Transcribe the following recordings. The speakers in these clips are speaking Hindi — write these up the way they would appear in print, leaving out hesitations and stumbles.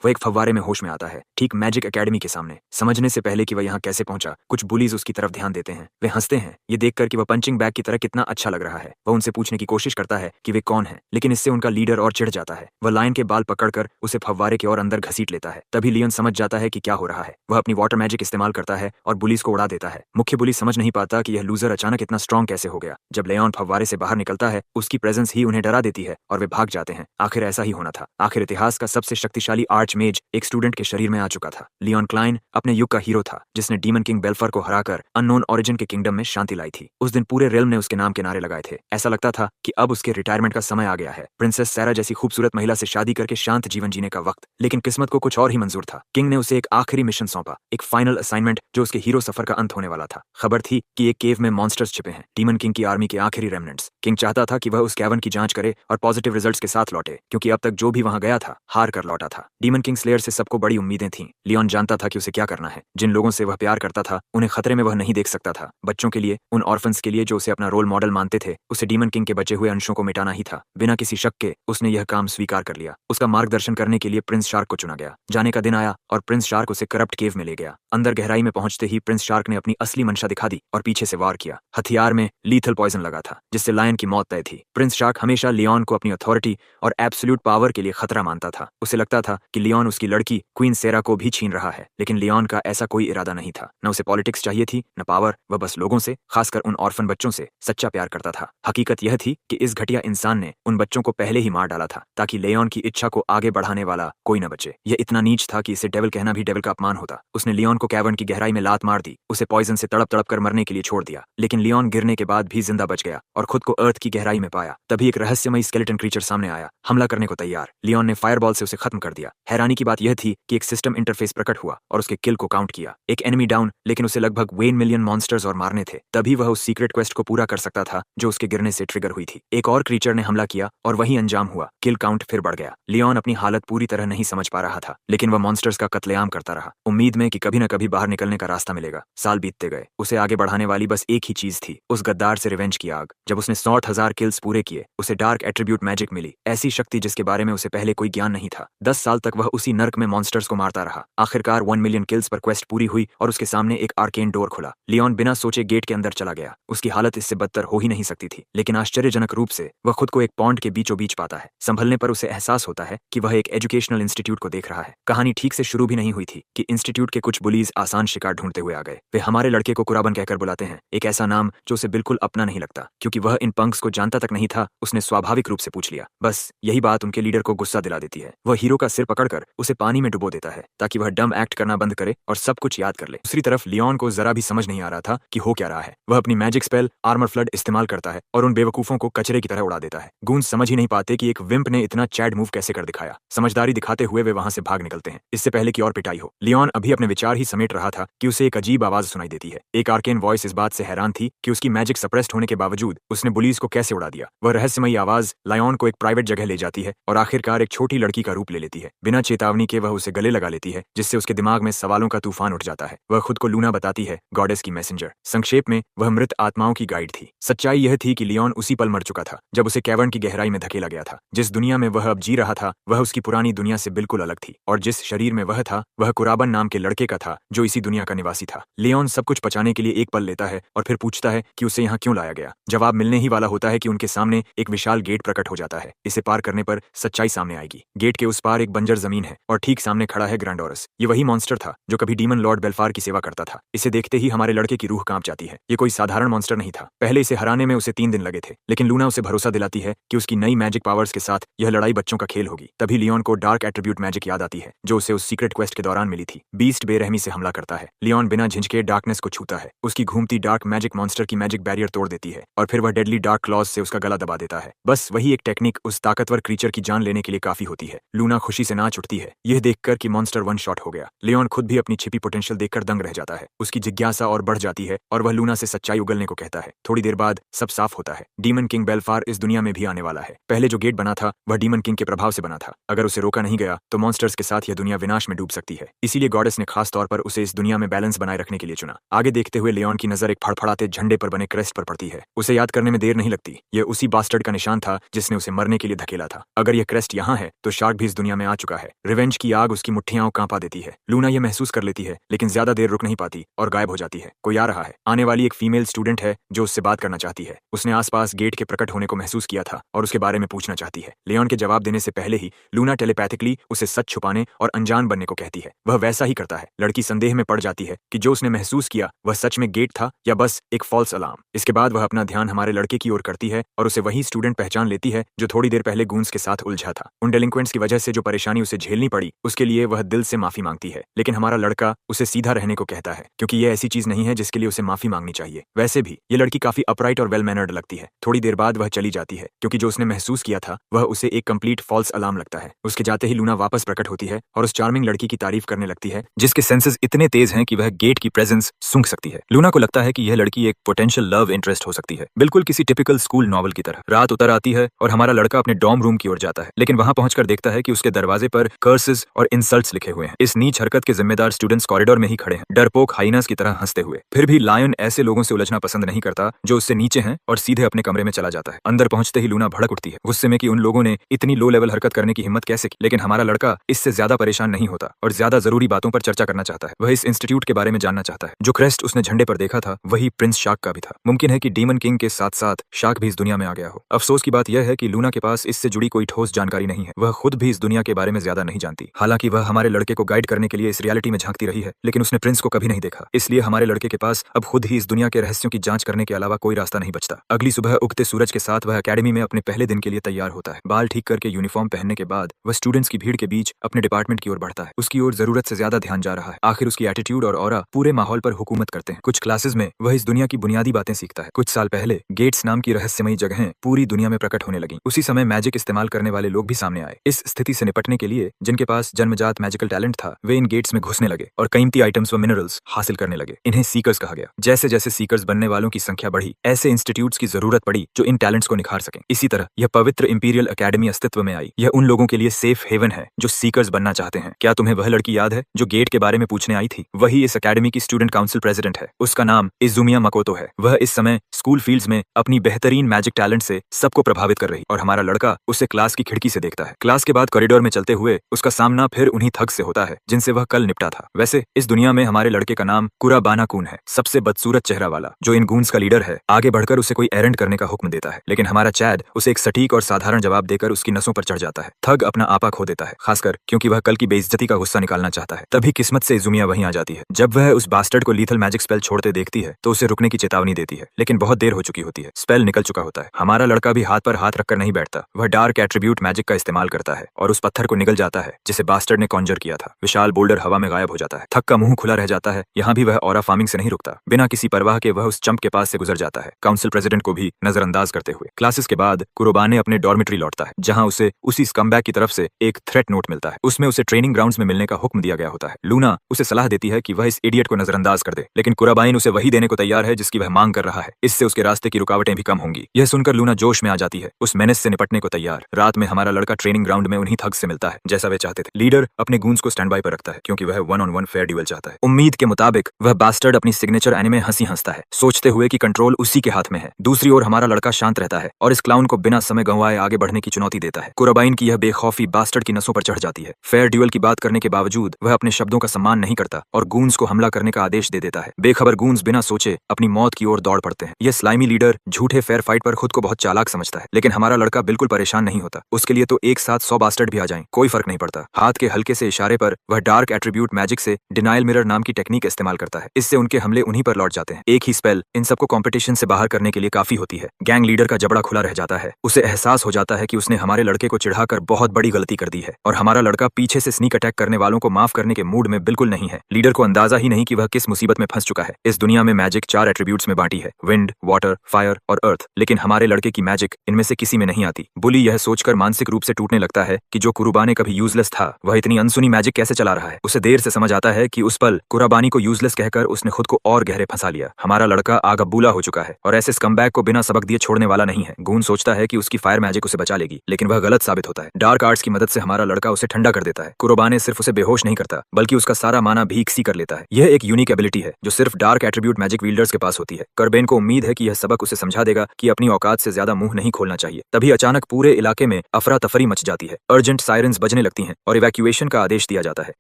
वो एक फव्वारे में होश में आता है, ठीक मैजिक एकेडमी के सामने। समझने से पहले कि वह यहाँ कैसे पहुंचा, कुछ बुलीज उसकी तरफ ध्यान देते हैं। वे हंसते हैं, ये देखकर कि वह पंचिंग बैग की तरह कितना अच्छा लग रहा है। वह उनसे पूछने की कोशिश करता है कि वे कौन है, लेकिन इससे उनका लीडर और चिढ़ जाता है। वह लायन के बाल पकड़कर उसे फव्वारे के और अंदर घसीट लेता है। तभी लियोन समझ जाता है कि क्या हो रहा है। वह अपनी वाटर मैजिक इस्तेमाल करता है और बुलीज को उड़ा देता है। मुख्य बुली समझ नहीं पाता कि यह लूजर अचानक इतना स्ट्रॉन्ग कैसे हो गया। जब लियोन फव्वारे से बाहर निकलता है, उसकी प्रेजेंस ही उन्हें डरा देती है और वे भाग जाते हैं। आखिर ऐसा ही होना था। आखिर इतिहास का सबसे शक्तिशाली आर्चमेज एक स्टूडेंट के शरीर में आ चुका था। लियोन क्लाइन अपने युग का हीरो था, जिसने डीमन किंग बेल्फर को हराकर अननोन ओरिजिन के किंगडम में शांति लाई थी। उस दिन पूरे रेल्म ने उसके नाम के नारे लगाए थे। ऐसा लगता था कि अब उसके रिटायरमेंट का समय आ गया है। प्रिंसेस सैरा जैसी खूबसूरत महिला से शादी करके शांत जीवन जीने का वक्त। लेकिन किस्मत को कुछ और ही मंजूर था। किंग ने उसे एक आखिरी मिशन सौंपा, एक फाइनल असाइनमेंट जो उसके हीरो सफर का अंत होने वाला था। खबर थी कि एक केव में मॉन्स्टर्स छिपे हैं, डीमन किंग की आर्मी के आखिरी रेमनेंट्स। किंग चाहता था कि वह उस कैवन की जांच करे और पॉजिटिव रिजल्ट्स के साथ लौटे, क्योंकि अब तक जो भी वहां गया था हार कर लौटा था। डीमन किंग स्लेयर से सबको बड़ी उम्मीदें थीं। लियोन जानता था कि उसे क्या करना है। जिन लोगों से वह प्यार करता था, उन्हें खतरे में वह नहीं देख सकता था। बच्चों के लिए, उन ऑर्फन्स के लिए जो उसे अपना रोल मॉडल मानते थे, उसे डीमन किंग के बचे हुए अंशों को मिटाना ही था। बिना किसी शक के उसने यह काम स्वीकार कर लिया। उसका मार्गदर्शन करने के लिए प्रिंस शार्क को चुना गया। जाने का दिन आया और प्रिंस शार्क उसे करप्ट केव में ले गया। अंदर गहराई में पहुंचते ही प्रिंस शार्क ने अपनी असली मंशा दिखा दी और पीछे से वार किया। हथियार में लीथल पॉइजन लगा था, जिससे लायन की मौत तय थी। प्रिंस शार्क हमेशा लियोन को अपनी अथॉरिटी और एब्सोल्यूट पावर के लिए खतरा मानता था। उसे लगता था कि लियोन उसकी लड़की क्वीन सेरा को भी छीन रहा है, लेकिन लियोन का ऐसा कोई इरादा नहीं था। न उसे पॉलिटिक्स चाहिए थी, न पावर। वह बस लोगों से, खासकर उन ऑर्फन बच्चों से सच्चा प्यार करता था। हकीकत यह थी कि इस घटिया इंसान ने उन बच्चों को पहले ही मार डाला था, ताकि लियोन की इच्छा को आगे बढ़ाने वाला कोई न बचे। यह इतना नीच था कि इसे डेविल कहना भी डेविल का अपमान होता। उसने लियोन को कैवर्न की गहराई में लात मार दी, उसे पॉइजन से तड़प तड़प कर मरने के लिए छोड़ दिया। लेकिन लियोन गिरने के बाद भी जिंदा बच गया और खुद को अर्थ की गहराई में पाया। तभी एक रहस्यमयी स्केलेटन क्रीचर सामने आया, हमला करने को तैयार। लियोन ने फायरबॉल से उसे खत्म कर दिया। हैरानी की बात यह थी कि एक सिस्टम इंटरफेस प्रकट हुआ और उसके किल को काउंट किया। एक एनिमी डाउन, लेकिन उसे लगभग 1 मिलियन मॉन्स्टर्स और मारने थे। तभी वह उस सीक्रेट क्वेस्ट को पूरा कर सकता था जो उसके गिरने से ट्रिगर हुई थी। एक और क्रीचर ने हमला किया और वही अंजाम हुआ। किल काउंट फिर बढ़ गया। लियोन अपनी हालत पूरी तरह नहीं समझ पा रहा था, लेकिन वह मॉन्स्टर्स का कत्लेआम करता रहा, उम्मीद में कि कभी न कभी बाहर निकलने का रास्ता मिलेगा। साल बीतते गए। उसे आगे बढ़ाने वाली बस एक ही चीज थी, उस गद्दार से रिवेंज की आग। जब उसने 60,000 किल्स पूरे किए, उसे डार्क एट्रीब्यूट मैजिक मिली, ऐसी शक्ति जिसके बारे में उसे पहले कोई ज्ञान नहीं था। 10 साल तक वह उसी नर्क में मॉन्स्टर्स को मारता रहा। आखिरकार 1 मिलियन किल्स पर क्वेस्ट पूरी हुई और उसके सामने एक आर्केन डोर खुला। लियोन बिना सोचे गेट के अंदर चला गया। उसकी हालत इससे बदतर हो ही नहीं सकती थी, लेकिन आश्चर्यजनक रूप से वह खुद को एक पॉन्ड के बीचों बीच पाता है। संभलने पर उसे एहसास होता है कि वह एक एजुकेशनल इंस्टीट्यूट को देख रहा है। कहानी ठीक से शुरू भी नहीं हुई थी कि इंस्टीट्यूट के कुछ बुलीज आसान शिकार ढूंढते हुए आ गए। वे हमारे लड़के को कुराबन कहकर बुलाते हैं, एक ऐसा नाम जो उसे बिल्कुल अपना नहीं लगता। क्योंकि वह इन पंक्स को जानता तक नहीं था, उसने स्वाभाविक रूप से पूछ लिया। बस यही बात उनके लीडर को गुस्सा दिला देती है। वह हीरो का सिर पकड़कर उसे पानी में डुबो देता है, ताकि वह डम एक्ट करना बंद करे और सब कुछ याद कर ले। दूसरी तरफ लियोन को जरा भी समझ नहीं आ रहा था कि हो क्या रहा है। वह अपनी मैजिक स्पेल आर्मर फ्लड इस्तेमाल करता है और उन बेवकूफों को कचरे की तरह उड़ा देता है। गूंज समझ ही नहीं पाते कि एक विम्प ने इतना चैड मूव कैसे कर दिखाया। समझदारी दिखाते हुए वे वहां से भाग निकलते हैं, इससे पहले कि और पिटाई हो। लियोन अभी अपने विचार ही समेट रहा था कि उसे एक अजीब आवाज सुनाई देती है। एक आर्केन वॉइस इस बात से हैरान थी कि उसकी मैजिक सप्रेस्ड होने के बावजूद उसने बुलीज को कैसे उड़ा दिया। वह रहस्यमयी आवाज लायन को एक प्राइवेट जगह ले जाती है और आखिरकार एक छोटी लड़की का रूप ले लेती है। बिना चेतावनी के वह उसे गले लगा लेती है, जिससे उसके दिमाग में सवालों का तूफान उठ जाता है। वह खुद को लूना बताती है, गॉडेस की मैसेंजर। संक्षेप में वह मृत आत्माओं की गाइड थी। सच्चाई यह थी कि लियोन उसी पल मर चुका था जब उसे कैवर्न की गहराई में धकेला गया था। जिस दुनिया में वह अब जी रहा था वह उसकी पुरानी दुनिया से बिल्कुल अलग थी, और जिस शरीर में वह था वह कुराबन नाम के लड़के का था जो इसी दुनिया का निवासी था। लियोन सब कुछ पचाने के लिए एक पल लेता है और फिर पूछता है कि उसे यहाँ क्यों लाया गया। जवाब मिलने ही वाला होता है कि उनके सामने एक विशाल गेट प्रकट हो जाता है। इसे पार करने पर सच्चाई सामने आएगी। गेट के उस पार एक बंजर जमीन है और ठीक सामने खड़ा है ग्रैंडोरस। ये वही मॉन्स्टर था जो कभी डीमन लॉर्ड बेल्फार की सेवा करता था। इसे देखते ही हमारे लड़के की रूह कांप जाती है। ये कोई साधारण मॉन्स्टर नहीं था। पहले इसे हराने में उसे 3 दिन लगे थे, लेकिन लूना उसे भरोसा दिलाती है कि उसकी नई मैजिक पावर्स के साथ यह लड़ाई बच्चों का खेल होगी। तभी लियोन को डार्क एट्रीब्यूट मैजिक याद आती है जो उसे उस सीक्रेट क्वेस्ट के दौरान मिली थी। बीस्ट बेरहमी से हमला करता है। लियोन बिना झिझके डार्कनेस को छूता है। उसकी घूमती डार्क मैजिक मॉन्स्टर की मैजिक बैरियर तोड़ देती है और फिर वह डेडली डार्क क्लॉज से उसका गला दबा देता है। बस वही एक टेक्निक उस ताकतवर क्रीचर की जान लेने के लिए काफी होती है। लूना खुशी से नाच उठती है, यह देखकर कि मॉन्स्टर 1 शॉट हो गया। लियोन खुद भी अपनी छिपी पोटेंशियल देखकर दंग रह जाता है। उसकी जिज्ञासा और बढ़ जाती है और वह लूना से सच्चाई उगलने को कहता है। थोड़ी देर बाद सब साफ होता है। डीमन किंग बेल्फार इस दुनिया में भी आने वाला है। पहले जो गेट बना था वह डीमन किंग के प्रभाव से बना था। अगर उसे रोका नहीं गया तो मॉन्स्टर्स के साथ यह दुनिया विनाश में डूब सकती है। इसीलिए गॉडेस ने खास तौर पर उसे इस दुनिया में बैलेंस बनाए रखने के लिए चुना। आगे देखते हुए लियोन की नजर एक फड़फड़ाते झंडे पर बने क्रेस्ट पर पड़ती है। उसे याद करने में देर नहीं लगती। यह उसी बास्टर्ड का निशान था जिसने उसे मरने के लिए धकेला था। अगर यह क्रेस्ट यहाँ है तो शार्क भी इस दुनिया में आ चुका है। रिवेंज की आग उसकी मुट्ठियां कांपा देती है। लूना ये महसूस कर लेती है, लेकिन ज्यादा देर रुक नहीं पाती और गायब हो जाती है। कोई आ रहा है। आने वाली एक फीमेल स्टूडेंट है जो उससे बात करना चाहती है। उसने आसपास गेट के प्रकट होने को महसूस किया था और उसके बारे में पूछना चाहती है। लियोन के जवाब देने से पहले ही लूना टेलीपैथिकली उसे सच छुपाने और अनजान बनने को कहती है। वह वैसा ही करता है। लड़की संदेह में पड़ जाती है कि जो उसने महसूस किया वह सच में गेट था या बस एक फॉल्स अलार्म। इसके बाद वह अपना ध्यान हमारे लड़के की ओर करती है और उसे वही स्टूडेंट पहचान लेती है जो थोड़ी देर पहले गूंज के साथ उलझा था। उन डेलिंक्वेंट्स की वजह से जो परेशानी उसे झेलनी पड़ी उसके लिए वह दिल से माफी मांगती है, लेकिन हमारा लड़का उसे सीधा रहने को कहता है क्योंकि यह ऐसी चीज नहीं है जिसके लिए उसे माफी मांगनी चाहिए। वैसे भी ये लड़की काफी अपराइट और वेल मैनर्ड लगती है। थोड़ी देर बाद वह चली जाती है क्योंकि जो उसने महसूस किया था वह उसे एक कंप्लीट फॉल्स अलार्म लगता है। उसके जाते ही लूना वापस प्रकट होती है और उस चार्मिंग लड़की की तारीफ करने लगती है जिसके सेंसेस इतने तेज हैं कि वह गेट की प्रेजेंस सूंघ सकती है। लूना को लगता है कि यह लड़की एक पोटेंशियल लव इंटरेस्ट हो सकती है, बिल्कुल किसी टिपिकल स्कूल नॉवल की तरह। रात उतर आती है और हमारा लड़का अपने डॉर्म रूम की ओर जाता है, लेकिन वहां पहुंचकर देखता है कि उसके दरवाजे पर कर्सेस और इंसल्ट्स लिखे हुए हैं। इस नीच हरकत के जिम्मेदार स्टूडेंट्स कॉरिडोर में ही खड़े हैं, डरपोक हाइनास की तरह हंसते हुए। फिर भी लायन ऐसे लोगों से उलझना पसंद नहीं करता जो उससे नीचे हैं और सीधे अपने कमरे में चला जाता है। अंदर पहुंचते ही लूना भड़क उठती है गुस्से में कि उन लोगों ने इतनी लो लेवल हरकत करने की हिम्मत कैसे की। लेकिन हमारा लड़का इससे ज्यादा परेशान नहीं होता और ज्यादा जरूरी बातों पर चर्चा करना चाहता है। वह इस इंस्टीट्यूट के बारे में जानना चाहता है। जो क्रेस्ट उसने झंडे पर देखा था वही प्रिंस शार्क का भी था। मुमकिन है कि डीमन किंग के साथ साथ शार्क भी इस दुनिया में आ गया हो। अफसोस की बात यह है कि लूना के पास इससे जुड़ी कोई ठोस जानकारी नहीं है। वह खुद भी इस दुनिया के बारे में ज्यादा नहीं जानती। हालांकि वह हमारे लड़के को गाइड करने के लिए इस रियलिटी में झांकती रही है, लेकिन उसने प्रिंस को कभी नहीं देखा। इसलिए हमारे लड़के के पास अब खुद ही इस दुनिया के रहस्यों की जांच करने के अलावा कोई रास्ता नहीं बचता। अगली सुबह उगते सूरज के साथ वह एकेडमी में अपने पहले दिन के लिए तैयार होता है। बाल ठीक करके यूनिफॉर्म पहनने के बाद वह स्टूडेंट्स की भीड़ के बीच अपने डिपार्टमेंट की ओर बढ़ता है। उसकी ओर जरूरत से ज्यादा ध्यान जा रहा है। आखिर उसकी एटीट्यूड और ऑरा पूरे माहौल पर हुकूमत करते हैं। कुछ क्लासेस में वह इस दुनिया की बुनियादी बातें सीखता है। कुछ साल पहले गेट्स नाम की रहस्यमयी जगहें पूरी दुनिया में प्रकट होने लगी। उसी समय मैजिक इस्तेमाल करने वाले लोग भी सामने आए। इस स्थिति से निपटने के लिए जिनके पास जन्मजात मैजिकल टैलेंट था वे इन गेट्स में घुसने लगे और कीमती आइटम्स व मिनरल्स हासिल करने लगे। इन्हें सीकर्स कहा गया। जैसे जैसे सीकर्स बनने वालों की संख्या बढ़ी, ऐसे इंस्टीट्यूट्स की जरूरत पड़ी जो इन टैलेंट्स को निखार सकें। इसी तरह यह पवित्र इंपीरियल एकेडमी अस्तित्व में आई। यह उन लोगों के लिए सेफ हेवन है जो सीकर्स बनना चाहते हैं। क्या तुम्हें वह लड़की याद है जो गेट के बारे में पूछने आई थी? वही इस एकेडमी की स्टूडेंट काउंसिल प्रेसिडेंट है। उसका नाम इजुमिया मकोतो है। वह इस समय स्कूल फील्ड्स में अपनी बेहतरीन मैजिक टैलेंट से सबको प्रभावित कर रही और हमारा लड़का उसे क्लास की खिड़की से देखता है। क्लास के बाद कॉरिडोर में चलते हुए उसका सामना फिर उन्हीं थग्स से होता है जिनसे वह कल निपटा था। वैसे इस दुनिया में हमारे लड़के का नाम कुराबाना कून है, सबसे बदसूरत चेहरा वाला जो इन गूंस का लीडर है। आगे बढ़कर उसे कोई एरेंड करने का हुक्म देता है, लेकिन हमारा चैड उसे एक सटीक और साधारण जवाब देकर उसकी नसों पर चढ़ जाता है। थग अपना आपा खो देता है, खासकर क्योंकि वह कल की बेइज्जती का गुस्सा निकालना चाहता है। तभी किस्मत से इजुमिया वहीं आ जाती है। जब वह उस बास्टर्ड को लीथल मैजिक स्पेल छोड़ते देखती है तो उसे रुकने की चेतावनी देती है, लेकिन बहुत देर हो चुकी होती है। स्पेल निकल चुका होता है। हमारा लड़का भी हाथ पर हाथ रखकर नहीं बैठता। वह डार्क एट्रीब्यूट मैजिक का इस्तेमाल करता है और उस पत्थर को निगल जाता है जिसे बास्टर्ड ने कॉन्जर किया था। विशाल बोल्डर हवा में गायब हो जाता है। थग का मुंह खुला रह जाता है। यहाँ भी वह ऑरा फार्मिंग से नहीं रुकता। बिना किसी परवाह के वह उस चंप के पास से गुजर जाता है, काउंसिल प्रेसिडेंट को भी नजरअंदाज करते हुए। क्लासेस के बाद कुरोबाने अपने डॉर्मिटरी लौटता है जहाँ उसे उसी स्कमबैग की तरफ से एक थ्रेट नोट मिलता है। उसमें उसे ट्रेनिंग ग्राउंड्स में मिलने का हुक्म दिया गया होता है। लूना उसे सलाह देती है कि वह इस इडियट को नजरअंदाज कर दे, लेकिन कुराबाइन उसे वही देने को तैयार है जिसकी वह मांग कर रहा है। इससे उसके रास्ते की रुकावटें भी कम होंगी। यह सुनकर लूना जोश में आ जाती है, उस मेनेस से निपटने को तैयार। रात में हमारा लड़का ट्रेनिंग ग्राउंड में उन्हीं थग्स से मिलता है जैसा वे चाहते थे। लीडर अपने गूंस को स्टैंड बाय पर रखता है क्योंकि वह 1-on-1 फेयर ड्यूल चाहता है। उम्मीद के मुताबिक वह बास्टर्ड अपनी सिग्नेचर एनिमे हंसी हंसता है, सोचते हुए कि कंट्रोल उसी के हाथ में है। दूसरी ओर हमारा लड़का शांत रहता है और इस क्लाउन को बिना समय गंवाए आगे बढ़ने की चुनौती देता है। कुराबाइन की यह बेखौफी बास्टर्ड की नसों पर चढ़ जाती है। फेयर ड्यूल की बात करने के बावजूद वह अपने शब्दों का सम्मान नहीं करता और गूंस को हमला करने का आदेश दे देता है। बेखबर गूंस बिना सोचे अपनी मौत की ओर दौड़ पड़ते हैं। यह स्लाइमी लीडर झूठे फेयर फाइट पर खुद को बहुत चालाक समझता है, लेकिन हमारा लड़का बिल्कुल परेशान नहीं होता। उसके लिए तो एक साथ 100 बास्टर्ड भी आ जाएं, कोई फर्क नहीं पड़ता। हाथ के हल्के से इशारे पर वह डार्क एट्रीब्यूट मैजिक से डिनायल मिरर नाम की टेक्निक इस्तेमाल करता है। इससे उनके हमले उन्हीं पर लौट जाते हैं। एक ही स्पेल इन सबको कंपटीशन से बाहर करने के लिए काफी होती है। गैंग लीडर का जबड़ा खुला रह जाता है। उसे एहसास हो जाता है कि उसने हमारे लड़के को चिढ़ाकर बहुत बड़ी गलती कर दी है और हमारा लड़का पीछे से स्नीक अटैक करने वालों को माफ करने के मूड में बिल्कुल नहीं है। लीडर को अंदाजा ही नहीं कि वह किस मुसीबत में फंस चुका है। इस दुनिया में मैजिक 4 एट्रीब्यूट्स में बांटी है, विंड, वाटर, फायर और अर्थ, लेकिन हमारे लड़के की मैजिक इनमें से किसी में नहीं आती। बुली यह सोचकर मानसिक रूप से टूटने लगता है कि जो कुरुबाने कभी यूजलेस था वह इतनी अनसुनी मैजिक कैसे चला रहा है। उसे देर से समझ आता है कि उस पल कुराबानी को यूजलेस कहकर उसने खुद को और गहरे फंसा लिया। हमारा लड़का आगबूला हो चुका है और ऐसे स्कमबैग को बिना सबक दिए छोड़ने वाला नहीं है। गून सोचता है कि उसकी फायर मैजिक उसे बचा लेगी, लेकिन वह गलत साबित होता है। डार्क आर्ट्स की मदद से हमारा लड़का उसे ठंडा कर देता है। कुरुबाने सिर्फ उसे बेहोश नहीं करता बल्कि उसका सारा माना भी इक्सी कर लेता है। यह एक यूनिक एबिलिटी है जो सिर्फ डार्क एट्रीब्यूट मैजिक विल्डर्स के पास होती है। करबेन को उम्मीद है कि यह सबक उसे समझा देगा कि अपनी औकात से ज्यादा मुंह नहीं खोलना चाहिए। तभी अचानक पूरे इलाके में अफरा तफरी मच जाती है। अर्जेंट सायरन्स बजने समझने लगती हैं और इवैक्यूएशन का आदेश दिया जाता है।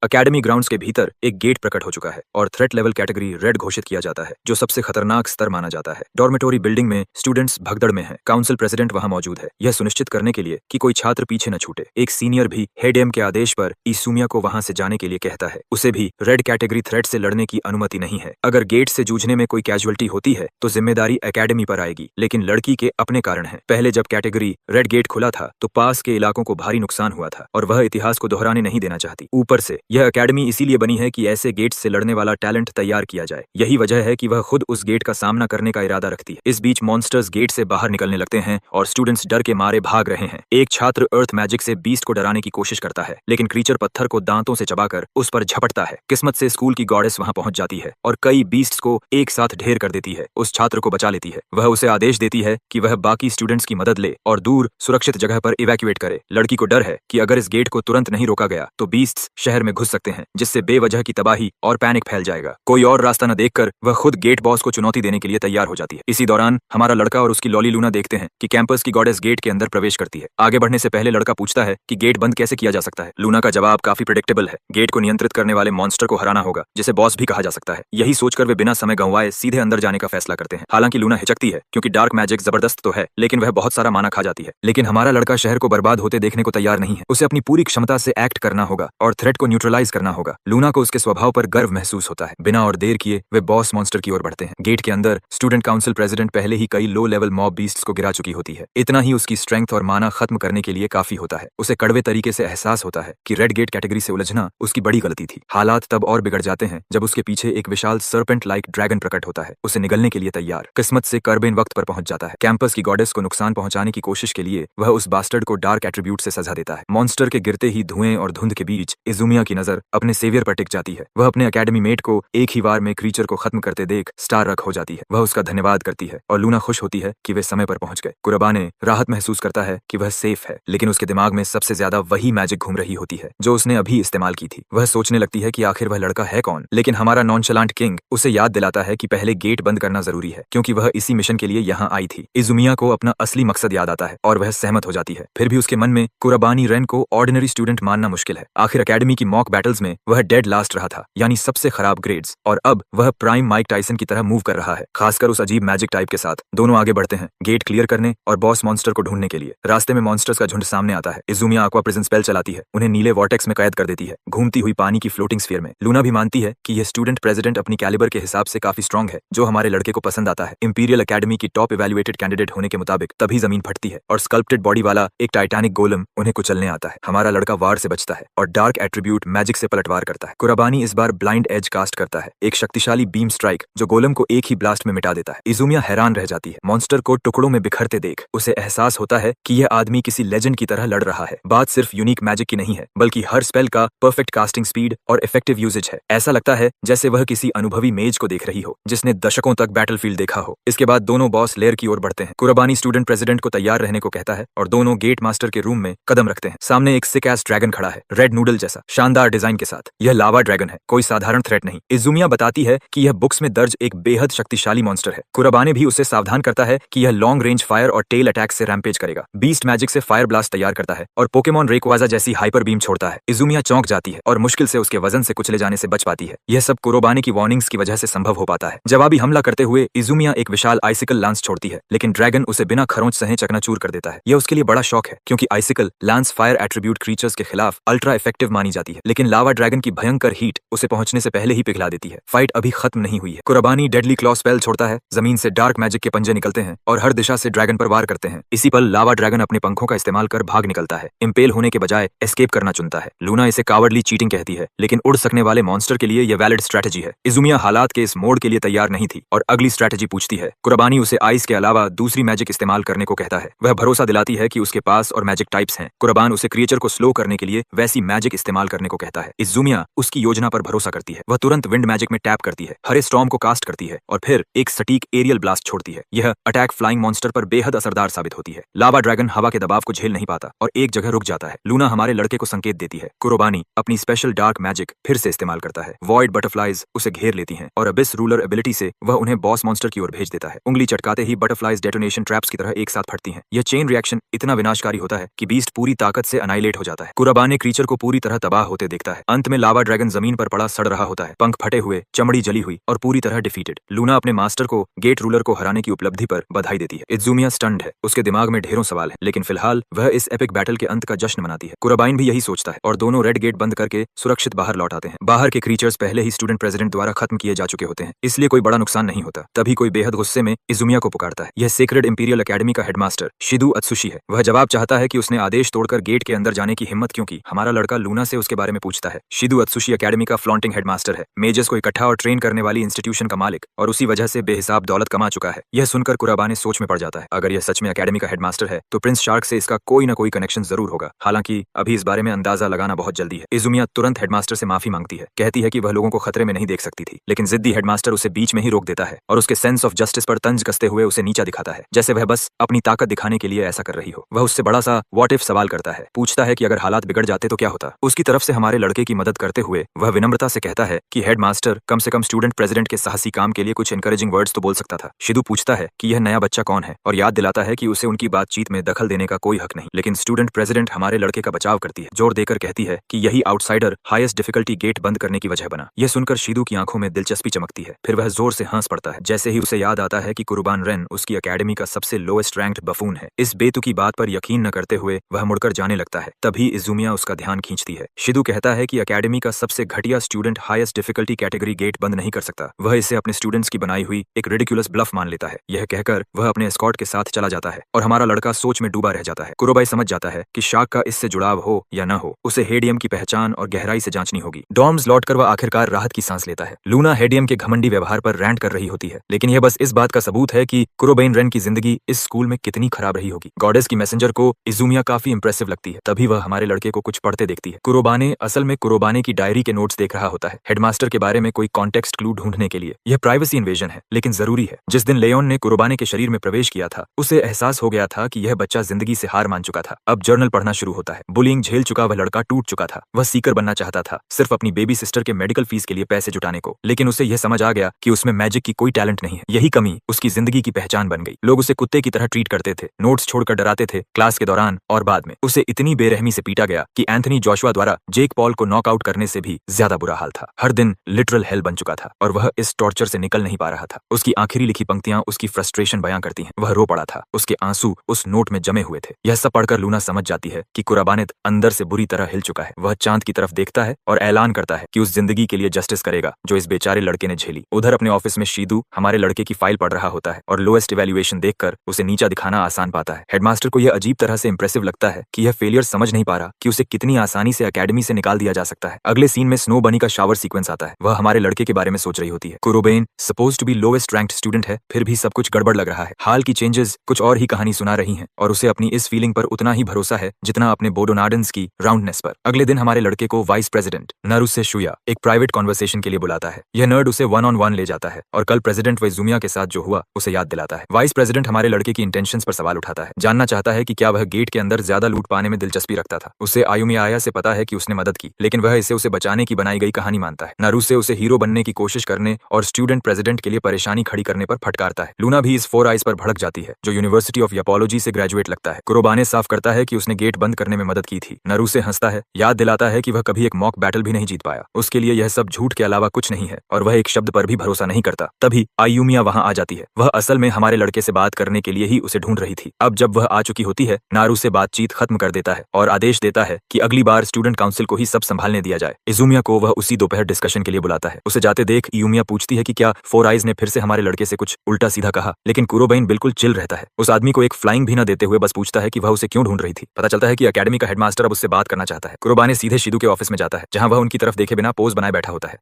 अकेडमी ग्राउंड्स के भीतर एक गेट प्रकट हो चुका है और थ्रेट लेवल कैटेगरी रेड घोषित किया जाता है, जो सबसे खतरनाक स्तर माना जाता है। डॉर्मेटोरी बिल्डिंग में स्टूडेंट्स भगदड़ में हैं। काउंसिल प्रेसिडेंट वहां मौजूद है, यह सुनिश्चित करने के लिए कि कोई छात्र पीछे न छूटे। एक सीनियर भी हेडेम के आदेश पर इसूमिया को वहां से जाने के लिए कहता है। उसे भी रेड कैटेगरी थ्रेट से लड़ने की अनुमति नहीं है। अगर गेट से जूझने में कोई कैजुअलिटी होती है तो जिम्मेदारी एकेडमी पर आएगी, लेकिन लड़की के अपने कारण है। पहले जब कैटेगरी रेड गेट खुला था तो पास के इलाकों को भारी नुकसान हुआ था और वह इतिहास को दोहराने नहीं देना चाहती। ऊपर से यह एकेडमी इसीलिए बनी है कि ऐसे गेट से लड़ने वाला टैलेंट तैयार किया जाए। यही वजह है कि वह खुद उस गेट का सामना करने का इरादा रखती है। इस बीच मॉन्स्टर्स गेट से बाहर निकलने लगते हैं और स्टूडेंट्स डर के मारे भाग रहे हैं। एक छात्र अर्थ मैजिक से बीस्ट को डराने की कोशिश करता है, लेकिन क्रीचर पत्थर को दांतों से चबाकर उस पर झपटता है। किस्मत से स्कूल की गॉडेस वहां पहुंच जाती है और कई बीस्ट्स को एक साथ ढेर कर देती है। उस छात्र को बचा लेती है। वह उसे आदेश देती है कि वह बाकी स्टूडेंट्स की मदद ले और दूर सुरक्षित जगह पर इवैक्यूएट करे। लड़की को डर है कि अगर इस गेट को तुरंत नहीं रोका गया तो बीस्ट्स शहर में घुस सकते हैं, जिससे बेवजह की तबाही और पैनिक फैल जाएगा। कोई और रास्ता न देखकर वह खुद गेट बॉस को चुनौती देने के लिए तैयार हो जाती है। इसी दौरान हमारा लड़का और उसकी लॉली लूना देखते हैं कि कैंपस की गॉडेस गेट के अंदर प्रवेश करती है। आगे बढ़ने से पहले लड़का पूछता है कि गेट बंद कैसे किया जा सकता है। लूना का जवाब काफी प्रेडिक्टेबल है। गेट को नियंत्रित करने वाले मॉन्स्टर को हराना होगा, जिसे बॉस भी कहा जा सकता है। यही सोचकर वे बिना समय गंवाए सीधे अंदर जाने का फैसला करते हैं। हालांकि लूना हिचकती है क्योंकि डार्क मैजिक जबरदस्त तो है, लेकिन वह बहुत सारा माना खा जाती है। लेकिन हमारा लड़का शहर को बर्बाद होते देखने को तैयार नहीं है। उसे अपनी पूरी क्षमता से एक्ट करना होगा और थ्रेट को न्यूट्रलाइज करना होगा। लूना को उसके स्वभाव पर गर्व महसूस होता है। बिना और देर किए वे बॉस मॉन्स्टर की ओर बढ़ते हैं। गेट के अंदर स्टूडेंट काउंसिल प्रेसिडेंट पहले ही कई लो लेवल मॉब बीस्ट्स को गिरा चुकी होती है। इतना ही उसकी स्ट्रेंथ और माना खत्म करने के लिए काफी होता है। उसे कड़वे तरीके से एहसास होता है कि रेड गेट कैटेगरी से उलझना उसकी बड़ी गलती थी। हालात तब और बिगड़ जाते हैं जब उसके पीछे एक विशाल सर्पेंट लाइक ड्रैगन प्रकट होता है, उसे निगलने के लिए तैयार। किस्मत से कर्बेन वक्त पर पहुंच जाता है। कैंपस की गॉडेस को नुकसान पहुंचाने की कोशिश के लिए वह उस बास्टर्ड को डार्क एट्रीब्यूट से सजा देता है। मॉन्स्टर के गिरते ही धुएं और धुंध के बीच इजुमिया की नजर अपने सेवियर पर टिक जाती है। वह अपने एकेडमी मेट को एक ही बार में क्रीचर को खत्म करते देख स्टार रख हो जाती है। वह उसका धन्यवाद करती है और लूना खुश होती है कि वे समय पर पहुंच गए। कुराबाने राहत महसूस करता है कि वह सेफ है, लेकिन उसके दिमाग में सबसे ज्यादा वही मैजिक घूम रही होती है जो उसने अभी इस्तेमाल की थी। वह सोचने लगती है कि आखिर वह लड़का है कौन, लेकिन हमारा नॉनचलांट किंग उसे याद दिलाता है कि पहले गेट बंद करना जरूरी है, क्योंकि वह इसी मिशन के लिए यहाँ आई थी। इजुमिया को अपना असली मकसद याद आता है और वह सहमत हो जाती है। फिर भी उसके मन में कुराबानी रेन को ऑर्डिनरी स्टूडेंट मानना मुश्किल है। आखिर एकेडमी की मॉक बैटल्स में वह डेड लास्ट रहा था, यानी सबसे खराब ग्रेड्स, और अब वह प्राइम माइक टाइसन की तरह मूव कर रहा है, खासकर उस अजीब मैजिक टाइप के साथ। दोनों आगे बढ़ते हैं गेट क्लियर करने और बॉस मॉन्स्टर को ढूंढने के लिए। रास्ते में मॉन्स्टर्स का झुंड सामने आता है। इजुमिया aqua प्रिजन स्पेल चलाती है, उन्हें नीले वॉर्टेक्स में कैद कर देती है, घूमती हुई पानी की फ्लोटिंग स्फीयर में। लूना भी मानती है कि यह स्टूडेंट प्रेसिडेंट अपनी कैलिबर के हिसाब से काफी स्ट्रांग है, जो हमारे लड़के को पसंद आता है। इंपीरियल एकेडमी की टॉप इवैल्यूएटेड कैंडिडेट होने के मुताबिक तभी जमीन फटती है और स्कल्प्टेड बॉडी वाला एक टाइटैनिक गोलम उन्हें कुचलने आता है। हमारा लड़का वार से बचता है और डार्क एट्रीब्यूट मैजिक से पलटवार करता है। कुराबानी इस बार ब्लाइंड एज कास्ट करता है, एक शक्तिशाली बीम स्ट्राइक जो गोलम को एक ही ब्लास्ट में मिटा देता है। इजुमिया हैरान रह जाती है। मॉन्स्टर को टुकड़ों में बिखरते देख उसे एहसास होता है कि यह आदमी किसी लेजेंड की तरह लड़ रहा है। बात सिर्फ यूनिक मैजिक की नहीं है, बल्कि हर स्पेल का परफेक्ट कास्टिंग स्पीड और इफेक्टिव यूजेज है। ऐसा लगता है जैसे वह किसी अनुभवी मेज को देख रही हो जिसने दशकों तक बैटलफील्ड देखा हो। इसके बाद दोनों बॉस लेयर की ओर बढ़ते हैं। कुराबानी स्टूडेंट प्रेसिडेंट को तैयार रहने को कहता है और दोनों गेट मास्टर के रूम में कदम रखते हैं। सामने एक सिक एस ड्रैगन खड़ा है, रेड नूडल जैसा शानदार डिजाइन के साथ। यह लावा ड्रैगन है, कोई साधारण थ्रेट नहीं। इजुमिया बताती है कि यह बुक्स में दर्ज एक बेहद शक्तिशाली मॉन्स्टर है। कुराबाने भी उसे सावधान करता है कि यह लॉन्ग रेंज फायर और टेल अटैक से रैम्पेज करेगा। बीस्ट मैजिक से फायर ब्लास्ट तैयार करता है और पोकेमॉन रेक्वाजा जैसी हाइपर बीम छोड़ता है। इजुमिया चौंक जाती है और मुश्किल से उसके वजन से कुचले जाने से बच पाती है। यह सब कुराबाने की वार्निंग्स की वजह से संभव हो पाता है। जवाबी हमला करते हुए इजुमिया एक विशाल आइसिकल लांस छोड़ती है, लेकिन ड्रैगन उसे बिना खरोंच सहे चकनाचूर कर देता है। यह उसके लिए बड़ा शौक है, क्योंकि आइसिकल लांस फायर एट्रीब्यूट क्रीचर्स के खिलाफ अल्ट्रा इफेक्टिव मानी जाती है, लेकिन लावा ड्रैगन की भयंकर हीट उसे पहुंचने से पहले ही पिघला देती है। फाइट अभी खत्म नहीं हुई है। कुराबानी डेडली क्लॉ स्पेल छोड़ता है, जमीन से डार्क मैजिक के पंजे निकलते हैं और हर दिशा से ड्रैगन पर वार करते हैं। इसी पल लावा ड्रैगन अपने पंखों का इस्तेमाल कर भाग निकलता है, इंपेल होने के बजाय एस्केप करना चुनता है। लूना इसे कावर्डली चीटिंग कहती है, लेकिन उड़ सकने वाले मॉन्स्टर के लिए यह वैलिड स्ट्रेटजी है। इजुमिया हालात के इस मोड़ के लिए तैयार नहीं थी और अगली स्ट्रेटजी पूछती है। कुराबानी उसे आइस के अलावा दूसरी मैजिक इस्तेमाल करने को कहता है। वह भरोसा दिलाती है कि उसके पास और मैजिक टाइप्स हैं। कुराबान उसे क्रिएचर को स्लो करने के लिए वैसी मैजिक इस्तेमाल करने को कहता है। इजुमिया उसकी योजना पर भरोसा करती है। वह तुरंत विंड मैजिक में टैप करती है, हरे स्टॉर्म को कास्ट करती है और फिर एक सटीक एरियल ब्लास्ट छोड़ती है। यह अटैक फ्लाइंग मॉन्स्टर पर बेहद असरदार साबित होती है। लावा ड्रैगन हवा के दबाव को झेल नहीं पाता और एक जगह रुक जाता है। लूना हमारे लड़के को संकेत देती है। कुराबानी अपनी स्पेशल डार्क मैजिक फिर से इस्तेमाल करता है। वॉइड बटरफ्लाइज उसे घेर लेती हैं और अबिस रूलर एबिलिटी से वह उन्हें बॉस मॉन्स्टर की ओर भेज देता है। उंगली चटकाते ही बटरफ्लाइज डेटोनेशन ट्रैप्स की तरह एक साथ फटती हैं। यह चेन रिएक्शन इतना विनाशकारी होता है कि बीस्ट पूरी ताकत से अनाइलेट हो जाता है। कुराबाने क्रीचर को पूरी तरह तबाह होते देखता है। अंत में लावा ड्रैगन जमीन पर पड़ा सड़ रहा होता है, पंख फटे हुए, चमड़ी जली हुई और पूरी तरह डिफीटेड। लूना अपने मास्टर को गेट रूलर को हराने की उपलब्धि पर बधाई देती है। इज़ुमिया स्टन्ड है, उसके दिमाग में ढेरों सवाल है, लेकिन फिलहाल वह इस एपिक बैटल के अंत का जश्न मनाती है। कुराबाइन भी यही सोचता है और दोनों रेड गेट बंद करके सुरक्षित बाहर लौट आते हैं। बाहर के क्रीचर्स पहले ही स्टूडेंट प्रेसिडेंट द्वारा खत्म किए जा चुके होते हैं, इसलिए कोई बड़ा नुकसान नहीं होता। तभी कोई बेहद गुस्से में इज़ुमिया को पुकारता है। यह सेक्रेड इंपीरियल एकेडमी का हेडमास्टर शिदू अत्सुशी है। वह जवाब चाहता है कि उसने आदेश तोड़कर गेट के अंदर जाने की हिम्मत क्यों की। हमारा लड़का लूना से उसके बारे में पूछता है। शिदू अत्सुशी एकेडमी का फ्लॉन्टिंग हेडमास्टर है, मेजर्स को इकट्ठा और ट्रेन करने वाली इंस्टीट्यूशन का मालिक, और उसी वजह से बेहिसाब दौलत कमा चुका है। यह सुनकर कुराबाने सोच में पड़ जाता है। अगर यह सच में एकेडमी का हेडमास्टर है तो प्रिंस शार्क से इसका कोई न कोई कनेक्शन जरूर होगा। हालांकि अभी इस बारे में अंदाजा लगाना बहुत जल्दी है। इज़ुमिया तुरंत हेडमास्टर से माफी मांगती है, कहती है कि वह लोगों को खतरे में नहीं देख सकती थी, लेकिन जिद्दी हेडमास्टर उसे बीच में ही रोक देता है और उसके सेंस ऑफ जस्टिस पर तंज कसते हुए उसे नीचा दिखाता है, जैसे वह बस अपनी ताकत दिखाने के लिए ऐसा कर रही हो। वह उससे बड़ा सा व्हाट इफ सवाल करता है, पूछता है कि अगर हालात बिगड़ जाते तो क्या होता। उसकी तरफ से हमारे लड़के की मदद करते हुए वह विनम्रता से कहता है कि हेडमास्टर कम से कम स्टूडेंट प्रेसिडेंट के साहसी काम के लिए कुछ एनकरेजिंग वर्ड्स तो बोल सकता था। शिदू पूछता है कि यह नया बच्चा कौन है और याद दिलाता है कि उसे उनकी बातचीत में दखल देने का कोई हक नहीं, लेकिन स्टूडेंट प्रेसिडेंट हमारे लड़के का बचाव करती है, जोर देकर कहती है कि यही आउटसाइडर हाईएस्ट डिफिकल्टी गेट बंद करने की वजह बना। यह सुनकर शिदू की आंखों में दिलचस्पी चमकती है, फिर वह जोर से हंस पड़ता है जैसे ही उसे याद आता है कि कुर्बान रेन उसकी एकेडमी का सबसे लोएस्ट रैंक्ड बफून है। इस बेतुकी बात पर यकीन न करते हुए वह मुड़कर जाने लगता है। तभी इज़ुमिया उसका ध्यान खींचती है। शिदू कहता है कि एकेडमी का सबसे घटिया student highest difficulty category gate बंद नहीं कर सकता। वह इसे अपने स्टूडेंट्स की बनाई हुई एक रिडिकुलस ब्लफ मान लेता है। यह कहकर वह अपने एस्कॉर्ट के साथ चला जाता है और हमारा लड़का सोच में डूबा रह जाता है। कुरोबाई समझ जाता है कि शार्क का इससे जुड़ाव हो या न हो, उसे हेडियम की पहचान और गहराई से जांचनी होगी। डॉर्म्स लौटकर वह आखिरकार राहत की सांस लेता है। लूना हेडियम के घमंडी व्यवहार पर रैंट कर रही होती है, लेकिन यह बस इस बात का सबूत है कि कुरोबेन रेन की जिंदगी इस स्कूल में कितनी खराब रही होगी। गॉडेस की मैसेंजर को इज़ुमिया काफी इंप्रेसिव लगती है। तभी वह हमारे लड़के को कुछ पढ़ते देखती है। कुरोबाने असल में कुरोबाने की डायरी के नोट्स देख रहा होता है, हेडमास्टर के बारे में कोई कॉन्टेक्स्ट क्लू ढूंढने के लिए। यह प्राइवेसी इन्वेजन है, लेकिन जरूरी है। जिस दिन लेओन ने कुरोबाने के शरीर में प्रवेश किया था, उसे एहसास हो गया था कि यह बच्चा जिंदगी से हार मान चुका था। अब जर्नल पढ़ना शुरू होता है। बुलिंग झेल चुका वह लड़का टूट चुका था। वह सीकर बनना चाहता था, सिर्फ अपनी बेबी सिस्टर के मेडिकल फीस के लिए पैसे जुटाने को, लेकिन उसे यह समझ आ गया कि उसमें मैजिक की कोई टैलेंट नहीं है। यही कमी उसकी जिंदगी की पहचान बन गई। लोग उसे कुत्ते की तरह ट्रीट करते थे, नोट्स छोड़कर डराते थे, क्लास के दौरान और बाद में। उसे इतनी बेरहमी से पीटा गया कि एंथनी जोशुआ द्वारा जेक पॉल को नॉकआउट करने से भी ज्यादा बुरा हाल था। हर दिन लिटरल हेल बन चुका था और वह इस टॉर्चर से निकल नहीं पा रहा था। उसकी आखिरी लिखी पंक्तियां उसकी फ्रस्ट्रेशन बयां करती हैं। वह रो पड़ा था, उसके आंसू उस नोट में जमे हुए थे। यह सब पढ़कर लूना समझ जाती है कि कुराबानित अंदर से बुरी तरह हिल चुका है। वह चांद की तरफ देखता है और ऐलान करता है कि उस जिंदगी के लिए जस्टिस करेगा जो इस बेचारे लड़के ने झेली। उधर अपने ऑफिस में शीदू हमारे लड़के की फाइल पढ़ रहा होता है और लोएस्ट इवैल्यूएशन देखकर उसे नीचा दिखाना आसान पाता है। हेडमास्टर को यह अजीब तरह से इंप्रेसिव लगता है कि यह फेलियर समझ नहीं पा रहा कि उसे कितनी आसानी से एकेडमी से निकाल दिया जा सकता है। अगले सीन में स्नो बनी का शावर सीक्वेंस आता है। वह हमारे लड़के के बारे में सोच रही होती है। कुरोबेन suppose to be lowest ranked student है, फिर भी सब कुछ गड़बड़ लग रहा है। हाल की चेंजेस कुछ और ही कहानी सुना रही हैं और उसे अपनी इस फीलिंग पर उतना ही भरोसा है जितना अपने बोडोनार्डन्स की राउंडनेस पर। अगले दिन हमारे लड़के को वाइस प्रेसिडेंट नारुसे शुया एक प्राइवेट कॉन्वर्सेशन के लिए बुलाता है। यह नर्ड उसे वन ऑन वन ले जाता है और कल प्रेसिडेंट व इज़ुमिया के साथ जो हुआ उसे याद दिलाता है। वाइस प्रेसिडेंट हमारे लड़के की इंटेंशंस पर सवाल उठाता है, जानना चाहता है कि क्या वह गेट के अंदर ज्यादा लूट पाने में दिलचस्पी रखता था। उसे आयुमिया से पता है कि उसने मदद की, लेकिन वह इसे उसे बचाने की बनाई गई कहानी मानता है। नारुसे उसे हीरो बनने की कोशिश करने और स्टूडेंट प्रेसिडेंट के लिए परेशानी खड़ी करने पर फटकारता है। लूना भी इस फोर आइज पर भड़क जाती है, जो यूनिवर्सिटी ऑफ यापोलॉजी से ग्रेजुएट लगता है। कुरोबाने साफ करता है कि उसने गेट बंद करने में मदद की थी। नारुसे हंसता है, याद दिलाता है कि वह कभी एक मॉक बैटल भी नहीं जीत पाया। उसके लिए यह सब झूठ के अलावा कुछ नहीं है और वह एक शब्द पर भी भरोसा नहीं करता। तभी आयुमिया वहां आ जाती है। वह असल में हमारे लड़के से बात करने के लिए ही उसे ढूंढ रही थी। अब जब वह आ चुकी होती है, नारुसे बातचीत खत्म कर देता है और आदेश देता है कि अगली बार स्टूडेंट काउंसिल को ही सब संभालने दिया जाए। इज़ुमिया को वह उसी दोपहर डिस्कशन के लिए बुलाता है। उसे जाते देख इयुमिया पूछती है कि क्या फोर आइज ने फिर से हमारे लड़के से कुछ उल्टा सीधा कहा, लेकिन कुरोबाइन बिल्कुल चिल रहता है। उस आदमी को एक फ्लाइंग भी न देते हुए बस पूछता है कि वह उसे क्यों ढूंढ रही थी। पता चलता है कि एकेडमी का हेडमास्टर अब उससे बात करना चाहता है। कुरोबाने सीधे शीदू के ऑफिस में जाता है, जहां वह उनकी तरफ देखे बिना पोज बनाए बैठा होता है।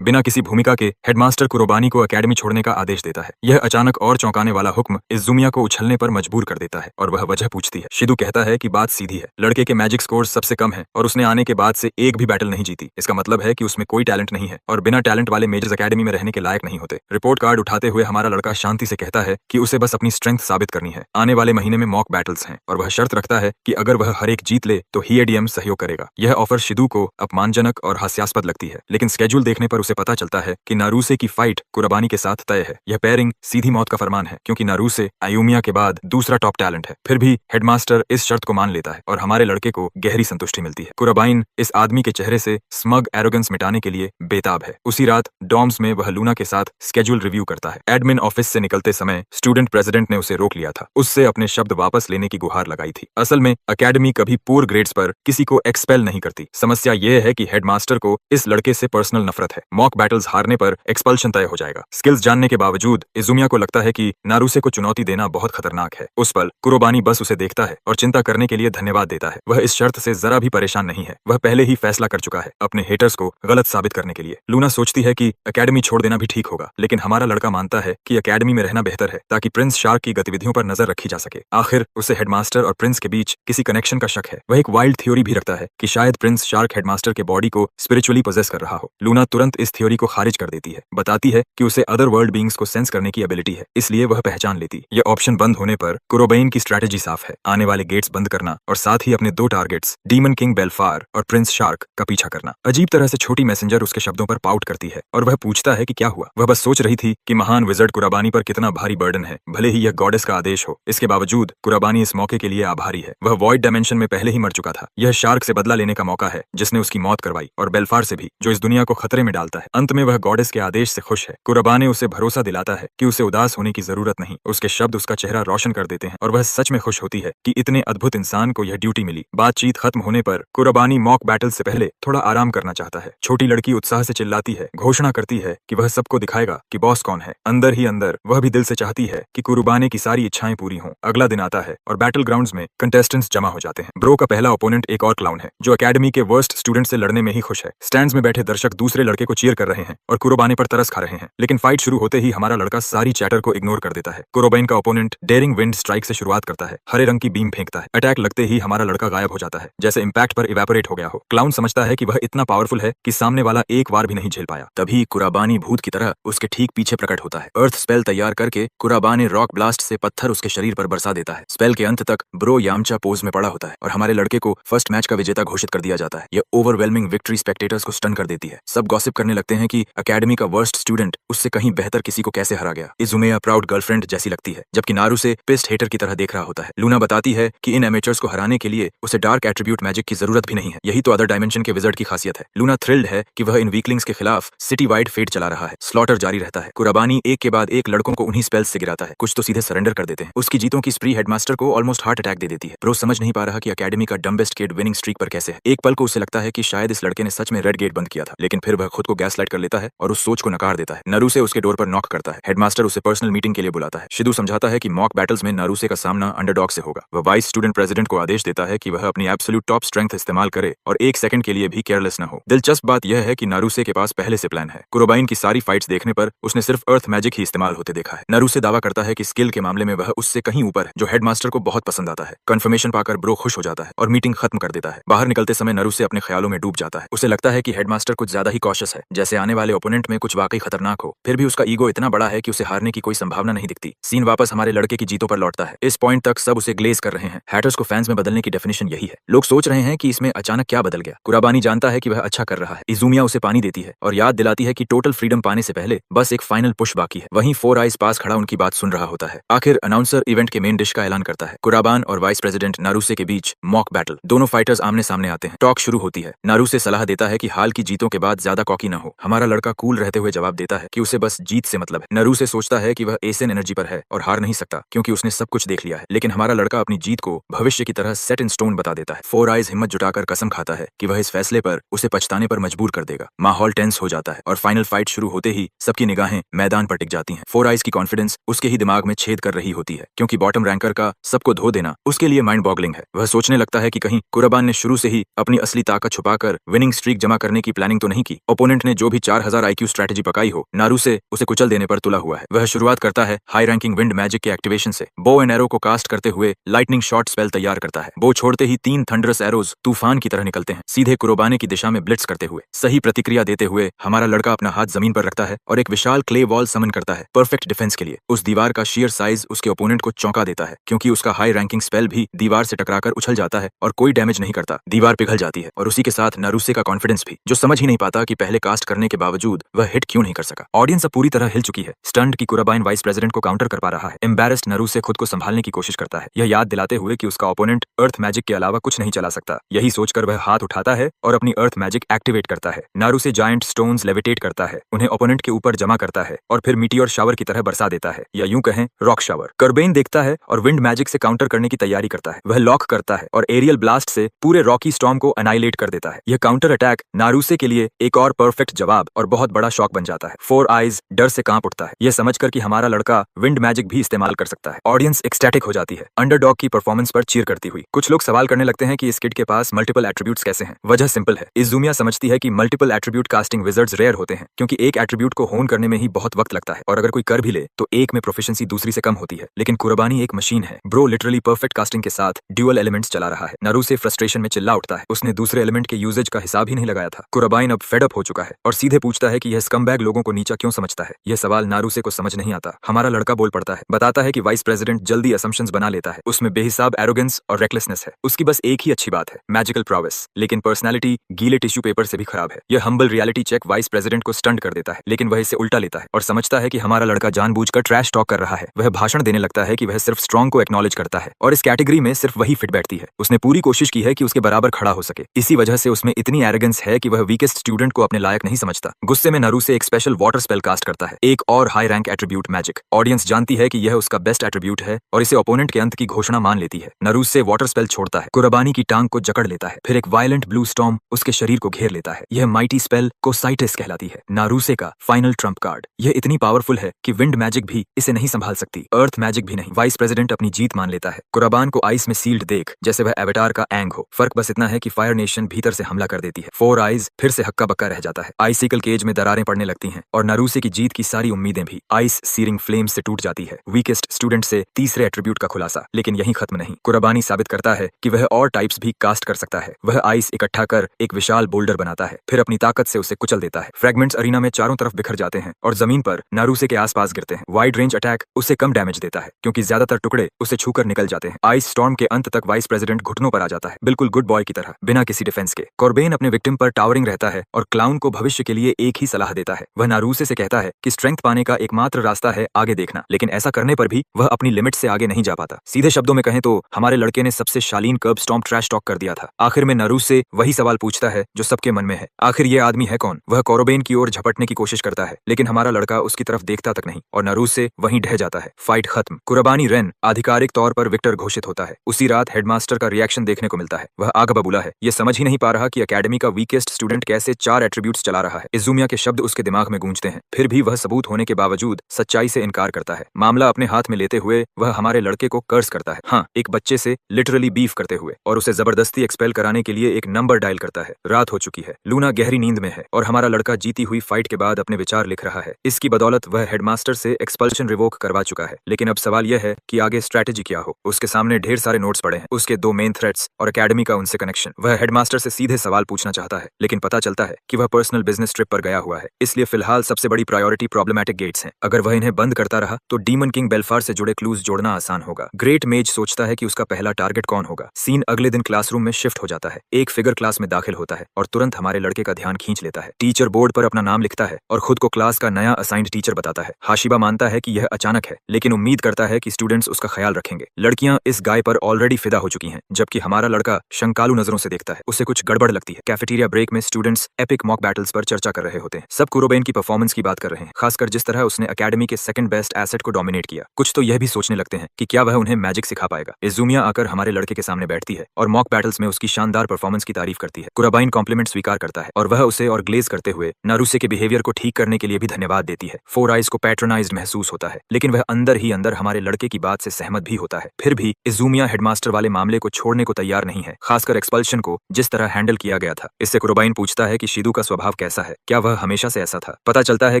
बिना किसी भूमिका के हेडमास्टर कुरोबानी को एकेडमी छोड़ने का आदेश देता है। यह अचानक और चौंकाने वाला हुक्म इज़ुमिया को उछलने पर मजबूर कर देता है और वह वजह पूछती है। शीदू कहता है कि बात सीधी है, लड़के के मैजिक स्कोर सबसे कम है और उसने आने के बाद से एक भी बैटल नहीं जीती। इसका मतलब है कि उसमें कोई टैलेंट नहीं है और बिना टैलेंट वाले मेजर्स एकेडमी में रहने के लायक नहीं होते। रिपोर्ट कार्ड उठाते हुए हमारा लड़का शांति से कहता है कि उसे बस अपनी स्ट्रेंथ साबित करनी है। आने वाले महीने में मॉक बैटल्स हैं और वह शर्त रखता है कि अगर वह हर एक जीत ले तो हीएडीएम सहयोग करेगा। यह ऑफर शिदू को अपमानजनक और हास्यास्पद लगती है, लेकिन स्केड्यूल देखने पर उसे पता चलता है कि नारुसे की फाइट कुराबानी के साथ तय है। यह पेयरिंग सीधी मौत का फरमान है, क्योंकि नारुसे आयुमिया के बाद दूसरा टॉप टैलेंट है। फिर भी हेडमास्टर इस शर्त को मान लेता है और हमारे लड़के लड़के को गहरी संतुष्टि मिलती है। कुराबाइन इस आदमी के चेहरे से स्मग एरोगेंस मिटाने के लिए बेताब है। उसी रात डॉर्म्स में वह लूना के साथ स्केड्यूल रिव्यू करता है। एडमिन ऑफिस से निकलते समय स्टूडेंट प्रेसिडेंट ने उसे रोक लिया था, उससे अपने शब्द वापस लेने की गुहार लगाई थी। असल में अकेडमी कभी पुअर ग्रेड्स पर किसी को एक्सपेल नहीं करती। समस्या यह है कि हेडमास्टर को इस लड़के से पर्सनल नफरत है। मॉक बैटल्स हारने पर एक्सपल्शन तय हो जाएगा। स्किल्स जानने के बावजूद इजुमिया को लगता है कि नारुसे को चुनौती देना बहुत खतरनाक है। उस पल कुरोबानी बस उसे देखता है और चिंता करने के लिए धन्यवाद देता है। वह इस शर्त से जरा भी परेशान नहीं है। वह पहले ही फैसला कर चुका है अपने हेटर्स को गलत साबित करने के लिए। लूना सोचती है कि अकेडमी छोड़ देना भी ठीक होगा, लेकिन हमारा लड़का मानता है कि अकेडमी में रहना बेहतर है ताकि प्रिंस शार्क की गतिविधियों पर नजर रखी जा सके। आखिर उसे हेडमास्टर और प्रिंस के बीच किसी कनेक्शन का शक है। वह एक वाइल्ड थ्योरी भी रखता है कि शायद प्रिंस शार्क हेडमास्टर के बॉडी को स्पिरिचुअली पोजेस कर रहा हो। लूना तुरंत इस थ्योरी को खारिज कर देती है, बताती है कि उसे अदर वर्ल्ड बीइंग्स को सेंस करने की एबिलिटी है, इसलिए वह पहचान लेती। यह ऑप्शन बंद होने पर कुरोबाइन की स्ट्रेटेजी साफ है, आने वाले गेट्स बंद करना और साथ ही अपने दो टारगेट्स डीमन किंग बेल्फार और प्रिंस शार्क का पीछा करना। अजीब तरह से छोटी मैसेंजर उसके शब्दों पर पाउट करती है और वह पूछता है कि क्या हुआ। वह बस सोच रही थी कि महान विजर्ड कुराबानी पर कितना भारी बर्डन है। भले ही यह गॉडेस का आदेश हो, इसके बावजूद कुराबानी इस मौके के लिए आभारी है। वह वॉइड डायमेंशन में पहले ही मर चुका था। यह शार्क से बदला लेने का मौका है जिसने उसकी मौत करवाई, और बेल्फार से भी, जो इस दुनिया को खतरे में डालता है। अंत में वह गॉडेस के आदेश से खुश है। कुराबानी उसे भरोसा दिलाता है कि उसे उदास होने की जरूरत नहीं। उसके शब्द उसका चेहरा रोशन कर देते हैं और वह सच में खुश होती है कि इतने अद्भुत इंसान को यह ड्यूटी मिली। बातचीत खत्म होने पर कुराबानी मॉक बैटल से पहले थोड़ा आराम करना चाहता है। छोटी लड़की उत्साह से चिल्लाती है, घोषणा करती है कि वह सबको दिखाएगा कि बॉस कौन है। अंदर ही अंदर वह भी दिल से चाहती है कि कुराबानी की सारी इच्छाएं पूरी हों। अगला दिन आता है और बैटल ग्राउंड्स में कंटेस्टेंट्स जमा हो जाते हैं। ब्रो का पहला ओपोनेंट एक और क्लाउन है जो अकेडमी के वर्स्ट स्टूडेंट से लड़ने में ही खुश है। स्टैंड्स में बैठे दर्शक दूसरे लड़के को चीयर कर रहे हैं और कुराबानी पर तरस खा रहे हैं, लेकिन फाइट शुरू होते ही हमारा लड़का सारी चैटर को इग्नोर कर देता है। कुराबाइन का ओपोनेंट डेयरिंग विंड स्ट्राइक से शुरुआत करता है, हरे रंग की बीम फेंकता है। अटैक लगते ही हमारा लड़का गायब हो जाता है, जैसे इम्पैक्ट पर इवेपोरेट हो गया हो। क्लाउन समझता है कि वह इतना पावरफुल है कि सामने वाला एक बार भी नहीं झेल पाया। तभी कुराबानी भूत की तरह उसके ठीक पीछे प्रकट होता है। अर्थ स्पेल तैयार करके कुराबानी रॉक ब्लास्ट से पत्थर उसके शरीर पर बरसा देता है। स्पेल के अंत तक ब्रो यामचा पोज में पड़ा होता है और हमारे लड़के को फर्स्ट मैच का विजेता घोषित कर दिया जाता है। यह ओवरवेलमिंग विक्ट्री स्पेक्टेटर्स को स्टन कर देती है। सब गॉसिप करने लगते हैं कि अकेडमी का वर्स्ट स्टूडेंट उससे कहीं बेहतर किसी को कैसे हरा गया। इजुमिया प्राउड गर्लफ्रेंड जैसी लगती है, जबकि नारुसे पिस्ट हेटर की तरह देख रहा होता है। लूना बताती है कि इन एमेचर्स को हराने के लिए उसे डार्क एट्रीब्यूट मैजिक की जरूरत भी नहीं है। यही तो अदर डायमेंशन के विजर्ड की खासियत है। लूना थ्रिल्ड है कि वह इन वीकलिंग्स के खिलाफ सिटी वाइड फेट चला रहा है। स्लॉटर जारी रहता है। कुराबानी एक के बाद एक लड़कों को उन्हीं स्पेल्स से गिराता है। कुछ तो सीधे सरेंडर कर देते हैं। उसकी जीतों की स्प्री हेडमास्टर को ऑलमोस्ट हार्ट अटैक दे देती है। ब्रो समझ नहीं पा रहा कि अकेडमी का डम्बेस्ट किड विनिंग स्ट्रीक पर कैसे है। एक पल को उसे लगता है कि शायद इस लड़के ने सच में रेड गेट बंद किया था, लेकिन फिर वह खुद को गैस लाइट कर लेता है और उस सोच को नकार देता है। नारुसे उसके डोर पर नॉक करता है। हेडमास्टर उसे पर्सनल मीटिंग के लिए बुलाता है। शिदू समझाता है कि मॉक बैटल्स में नारुसे का सामना अंडरडॉग से होगा। वह वाइस स्टूडेंट प्रेसिडेंट को आदेश देता है कि वह अपनी एब्सोल्यूट टॉप स्ट्रेंथ इस्तेमाल करे और एक सेकंड के लिए भी केयरलेस न हो। दिलचस्प बात यह है कि नारुसे के पास पहले से प्लान है। कुराबाइन की सारी फाइट्स देखने पर उसने सिर्फ अर्थ मैजिक ही इस्तेमाल होते देखा है। नारुसे दावा करता है कि स्किल के मामले में वह उससे कहीं ऊपर है, जो हेडमास्टर को बहुत पसंद आता है। कंफर्मेशन पाकर ब्रो खुश हो जाता है और मीटिंग खत्म कर देता है। बाहर निकलते समय नारुसे अपने ख्यालों में डूब जाता है। उसे लगता है कि हेडमास्टर कुछ ज्यादा ही कॉशियस है, जैसे आने वाले ओपोनेंट में कुछ वाकई खतरनाक हो। फिर भी उसका ईगो इतना बड़ा है कि उसे हारने की कोई संभावना नहीं दिखती। सीन वापस हमारे लड़के की जीतों पर लौटता है। इस पॉइंट तक सब उसे ग्लेज कर रहे हैं। हैटर्स को फैंस में बदलने की डेफिनेशन यही है। लोग सोच रहे हैं कि इसमें अचानक क्या बदल गया। कुराबानी जानता है कि वह अच्छा कर रहा है। इजुमिया उसे पानी देती है और याद दिलाती है कि टोटल फ्रीडम पाने से पहले बस एक फाइनल पुश बाकी है। वहीं फोर आइज पास खड़ा उनकी बात सुन रहा होता है। आखिर अनाउंसर इवेंट के मेन डिश का ऐलान करता है। कुराबान और वाइस प्रेसिडेंट नारुसे के बीच मॉक बैटल। दोनों फाइटर्स आमने सामने आते हैं। टॉक शुरू होती है। नारुसे सलाह देता है कि हाल की जीतों के बाद ज्यादा कॉकी न हो। हमारा लड़का कूल रहते हुए जवाब देता है कि उसे बस जीत से मतलब है। नारुसे सोचता है कि वह एसन एनर्जी पर है और हार नहीं सकता क्योंकि उसने सब कुछ देख लिया है, लेकिन हमारा लड़का अपनी जीत को भविष्य की तरह सेट इन स्टोन बता देता है। फोर आइज हिम्मत जुटाकर कसम खाता है कि वह इस फैसले पर उसे पछताने पर मजबूर कर देगा। माहौल टेंस हो जाता है और फाइनल फाइट शुरू होते ही सबकी निगाहें मैदान पर टिक जाती हैं। फोर आइज की कॉन्फिडेंस उसके ही दिमाग में छेद कर रही होती है, क्योंकि बॉटम रैंकर का सबको धो देना उसके लिए माइंड बॉगलिंग है। वह सोचने लगता है कि कहीं कुराबान ने शुरू से ही अपनी असली ताकत छुपाकर विनिंग स्ट्रीक जमा करने की प्लानिंग तो नहीं की। ओपोनेंट ने जो भी 4000 IQ स्ट्रेटेजी पकाई हो, नारुसे उसे कुचल देने पर तुला हुआ है। वह शुरुआत करता है हाई रैंकिंग विंड मैजिक के एक्टिवेशन से। बो एंड एरो को कास्ट करते हुए लाइटनिंग शॉट स्पेल तैयार करता है। बो छोड़ते ही 3 थंडरस एरोज तूफान की तरह निकलते हैं, सीधे कुराबानी की दिशा में ब्लिट्स करते हुए। सही प्रतिक्रिया देते हुए हमारा लड़का अपना हाथ जमीन पर रखता है और एक विशाल क्ले वॉल समन करता है परफेक्ट डिफेंस के लिए। उस दीवार का शेयर साइज उसके ओपोनेंट को चौंका देता है, क्योंकि उसका हाई रैंकिंग स्पेल भी दीवार से टकराकर उछल जाता है और कोई डैमेज नहीं करता। दीवार पिघल जाती है और उसी के साथ नारुसे का कॉन्फिडेंस भी, जो समझ ही नहीं पाता कि पहले कास्ट करने के बावजूद वह हिट क्यों नहीं कर सका। ऑडियंस अब पूरी तरह हिल चुकी है। स्टंट की कुराबाइन वाइस प्रेसिडेंट को काउंटर कर पा रहा है। एम्बैरेस्ड नारुसे खुद को संभालने की कोशिश करता है, यह याद दिलाते हुए कि उसका ओपोनेंट अर्थ मैजिक के के अलावा कुछ नहीं चला सकता। यही सोचकर वह हाथ उठाता है और अपनी अर्थ मैजिक एक्टिवेट करता है। नारुसे जायंट स्टोन्स लेविटेट करता है, उन्हें ओपोनेंट के ऊपर जमा करता है और फिर मीटियोर शावर की तरह बरसा देता है, या यूं कहें रॉक शावर। कर्बेन देखता है और विंड मैजिक से काउंटर करने की तैयारी करता है। वह लॉक करता है और एरियल ब्लास्ट से पूरे रॉकी स्टॉर्म को अनाइलेट कर देता है। यह काउंटर अटैक नारुसे के लिए एक और परफेक्ट जवाब और बहुत बड़ा शॉक बन जाता है। फोर आइज डर से कांप उठता है, यह समझकर कि हमारा लड़का विंड मैजिक भी इस्तेमाल कर सकता है। ऑडियंस एक्सटैटिक हो जाती है, अंडरडॉग की परफॉर्मेंस पर चीयर करती हुई। कुछ लोग सवाल करने लगते हैं कि इस किड के पास मल्टीपल एट्रीब्यूट्स कैसे हैं। वजह सिंपल है, इज़ुमिया समझती है कि multiple attribute casting wizards rare होते हैं, क्योंकि एक एट्रीब्यूट को होन करने में ही बहुत वक्त लगता है, और अगर कोई कर भी ले तो एक में प्रोफिशिएंसी दूसरी से कम होती है। लेकिन कुरबानी एक मशीन है, ब्रो लिटरली परफेक्ट कास्टिंग के साथ ड्यूअल एलिमेंट्स चला रहा है। नारुसे फ्रस्ट्रेशन में चिल्ला उठता है, उसने दूसरे एलिमेंट के यूजेज का हिसाब ही नहीं लगाया था। कुरबाइन अब फेड अप हो चुका है और सीधे पूछता है कि यह स्कमबैग लोगों को नीचा क्यों समझता है। यह सवाल नारुसे को समझ नहीं आता। हमारा लड़का बोल पड़ता है, बताता है कि वाइस प्रेसिडेंट जल्दी असम्पशंस बना लेता है, उसमें बेहिसाब एरोगेंस और रेकलेसनेस है। उसकी बस एक ही अच्छी बात है, मैजिकल प्रोवेस, लेकिन पर्सनालिटी गीले टिश्यू पेपर से भी खराब है। यह humble reality check vice president को स्टंट कर देता है, लेकिन वह इसे उल्टा लेता है और समझता है कि हमारा लड़का जानबूझकर ट्रैश टॉक कर रहा है। वह भाषण देने लगता है कि वह सिर्फ स्ट्रॉन्ग को एक्नॉलेज करता है और इस कैटेगरी में सिर्फ वही फिट बैठती है। उसने पूरी कोशिश की है कि उसके बराबर खड़ा हो सके, इसी वजह से उसमें इतनी एरोगेंस है कि वह वीकेस्ट स्टूडेंट को अपने लायक नहीं समझता। गुस्से में नारुसे एक स्पेशल वाटर स्पेल कास्ट करता है, एक और high rank attribute magic. Audience जानती है कि यह उसका बेस्ट एट्रीब्यूट है और इसे ओपोनेंट के अंत की घोषणा मान लेती है। नारुसे वाटर स्पेल छोड़ता है, कुरबानी की टांग को जकड़ लेता है, फिर एक वायलेंट ब्लू स्टॉर्म उसके शरीर को घेर लेता है। यह माइटी स्पेल कोसाइटिस कहलाती है, नारुसे का फाइनल ट्रम्प कार्ड। यह इतनी पावरफुल है कि विंड मैजिक भी इसे नहीं संभाल सकती, अर्थ मैजिक भी नहीं। वाइस प्रेसिडेंट अपनी जीत मान लेता है। कुरबान को आइस में सील्ड देख जैसे वह एवेटार का एंग हो। फर्क बस इतना है कि फायर नेशन भीतर से हमला कर देती है। फोर आइज फिर से हक्का बक्का रह जाता है, आइसिकल केज में दरारें पड़ने लगती हैं और नारुसे की जीत की सारी उम्मीदें भी आइस सीरिंग फ्लेम से टूट जाती है। वीकेस्ट स्टूडेंट से तीसरे एट्रीब्यूट का खुलासा, लेकिन यही खत्म नहीं। कुरबानी साबित करता है कि वह और टाइप्स भी कास्ट कर सकता है। वह आइस इकट्ठा कर एक विशाल बोल्डर बनाता है, फिर अपनी ताकत से उसे कुचल देता है। फ्रेगमेंट्स अरीना में चारों तरफ बिखर जाते हैं और जमीन पर नारुसे के आसपास गिरते हैं। वाइड रेंज अटैक उसे कम डैमेज देता है, क्योंकि ज्यादातर टुकड़े उसे छूकर निकल जाते हैं। आइस स्टॉर्म के अंत तक वाइस प्रेसिडेंट घुटनों पर आ जाता है, बिल्कुल गुड बॉय की तरह, बिना किसी डिफेंस के। कॉर्बेन अपने विक्टिम पर टावरिंग रहता है और क्लाउन को भविष्य के लिए एक ही सलाह देता है। वह नारुसे से कहता है कि स्ट्रेंथ पाने का एकमात्र रास्ता है आगे देखना, लेकिन ऐसा करने पर भी वह अपनी लिमिट से आगे नहीं जा पाता। सीधे शब्दों में कहें तो हमारे लड़के ने सबसे शालीन कर्ब स्टॉर्म ट्रैश टॉक कर दिया था। आखिर में नारुसे वही सवाल पूछता है जो सबके मन में है, आखिर ये आदमी है कौन? वह कॉर्बेन की ओर झपटने की कोशिश करता है, लेकिन हमारा लड़का उसकी तरफ देखता तक नहीं और नारुसे वहीं ढह जाता है। फाइट खत्म। कुरबानी रेन आधिकारिक तौर पर विक्टर घोषित होता है। उसी रात हेडमास्टर का रिएक्शन देखने को मिलता है। वह आग बबूला है, यह समझ ही नहीं पा रहा कि एकेडमी का वीकेस्ट स्टूडेंट कैसे 4 एट्रीब्यूट्स चला रहा है। इज़ुमिया के शब्द उसके दिमाग में गूंजते हैं, फिर भी वह सबूत होने के बावजूद सच्चाई से इनकार करता है। मामला अपने हाथ में लेते हुए वह हमारे लड़के को कर्स करता है, हाँ, एक बच्चे से लिटरली बीफ करते हुए, और उसे जबरदस्ती एक्सपेल कराने के लिए एक नंबर डायल करता है। रात हो चुकी है, लूना गहरी नींद में है और हमारा लड़का जीती हुई फाइट के बाद अपने विचार लिख रहा है। इसकी बदौलत वह हेडमास्टर से एक्सपल्शन रिवोक करवा चुका है, लेकिन अब सवाल यह है कि आगे स्ट्रैटेजी क्या हो। उसके सामने ढेर सारे नोट्स पड़े हैं, उसके 2 मेन थ्रेट्स और एकेडमी का उनसे कनेक्शन। वह हेडमास्टर से सीधे सवाल पूछना चाहता है, लेकिन पता चलता है कि वह पर्सनल बिजनेस ट्रिप पर गया हुआ है, इसलिए फिलहाल सबसे बड़ी प्रायोरिटी प्रॉब्लमैटिक गेट्स हैं। अगर वह इन्हें बंद करता रहा तो डीमन किंग बेल्फार से जुड़े क्लूज जोड़ना आसान होगा। ग्रेट मेज सोचता है कि उसका पहला टारगेट कौन होगा। सीन अगले दिन क्लासरूम में शिफ्ट हो जाता है। एक फिगर क्लास में दाखिल होता है और तुरंत हमारे लड़के का ध्यान खींच लेता है। टीचर बोर्ड पर अपना नाम लिखता है और खुद को क्लास का नया असाइंड टीचर बताता है। हाशिबा मानता है कि यह अचानक है, लेकिन उम्मीद करता है कि स्टूडेंट्स उसका ख्याल रखेंगे। लड़कियां इस गाय पर ऑलरेडी फिदा हो चुकी हैं, जबकि हमारा लड़का शंकालू नजरों से देखता है। उसे कुछ गड़बड़ लगती है। कैफेटेरिया ब्रेक में स्टूडेंट्स एपिक मॉक बैटल्स पर चर्चा कर रहे होते हैं। सब कुरोबेन की परफॉर्मेंस की बात कर रहे हैं, खासकर जिस तरह उसने एकेडमी के सेकंड बेस्ट एसेट को डोमिनेट किया। कुछ तो यह भी सोचने लगते हैं कि क्या वह उन्हें मैजिक सिखा पाएगा। इज़ुमिया आकर हमारे लड़के के सामने बैठती है और मॉक बैटल्स में उसकी शानदार परफॉर्मेंस की तारीफ करती है। कुराबाइन कॉम्प्लीमेंट स्वीकार करता है और वह उसे और ग्लेज करते हुए नारुसे के बिहेवियर को ठीक करने के लिए भी धन्यवाद देती है। फोर आइज को पैट्रोनाइज्ड महसूस होता है, लेकिन वह अंदर ही अंदर हमारे लड़के की बात से सहमत भी होता है। फिर भी इज़ुमिया हेडमास्टर वाले मामले को छोड़ने को तैयार नहीं है, खासकर एक्सपल्शन को जिस तरह हैंडल किया गया था। इससे कुराबाइन पूछता है कि शिदू का स्वभाव कैसा है, क्या वह हमेशा से ऐसा था। पता चलता है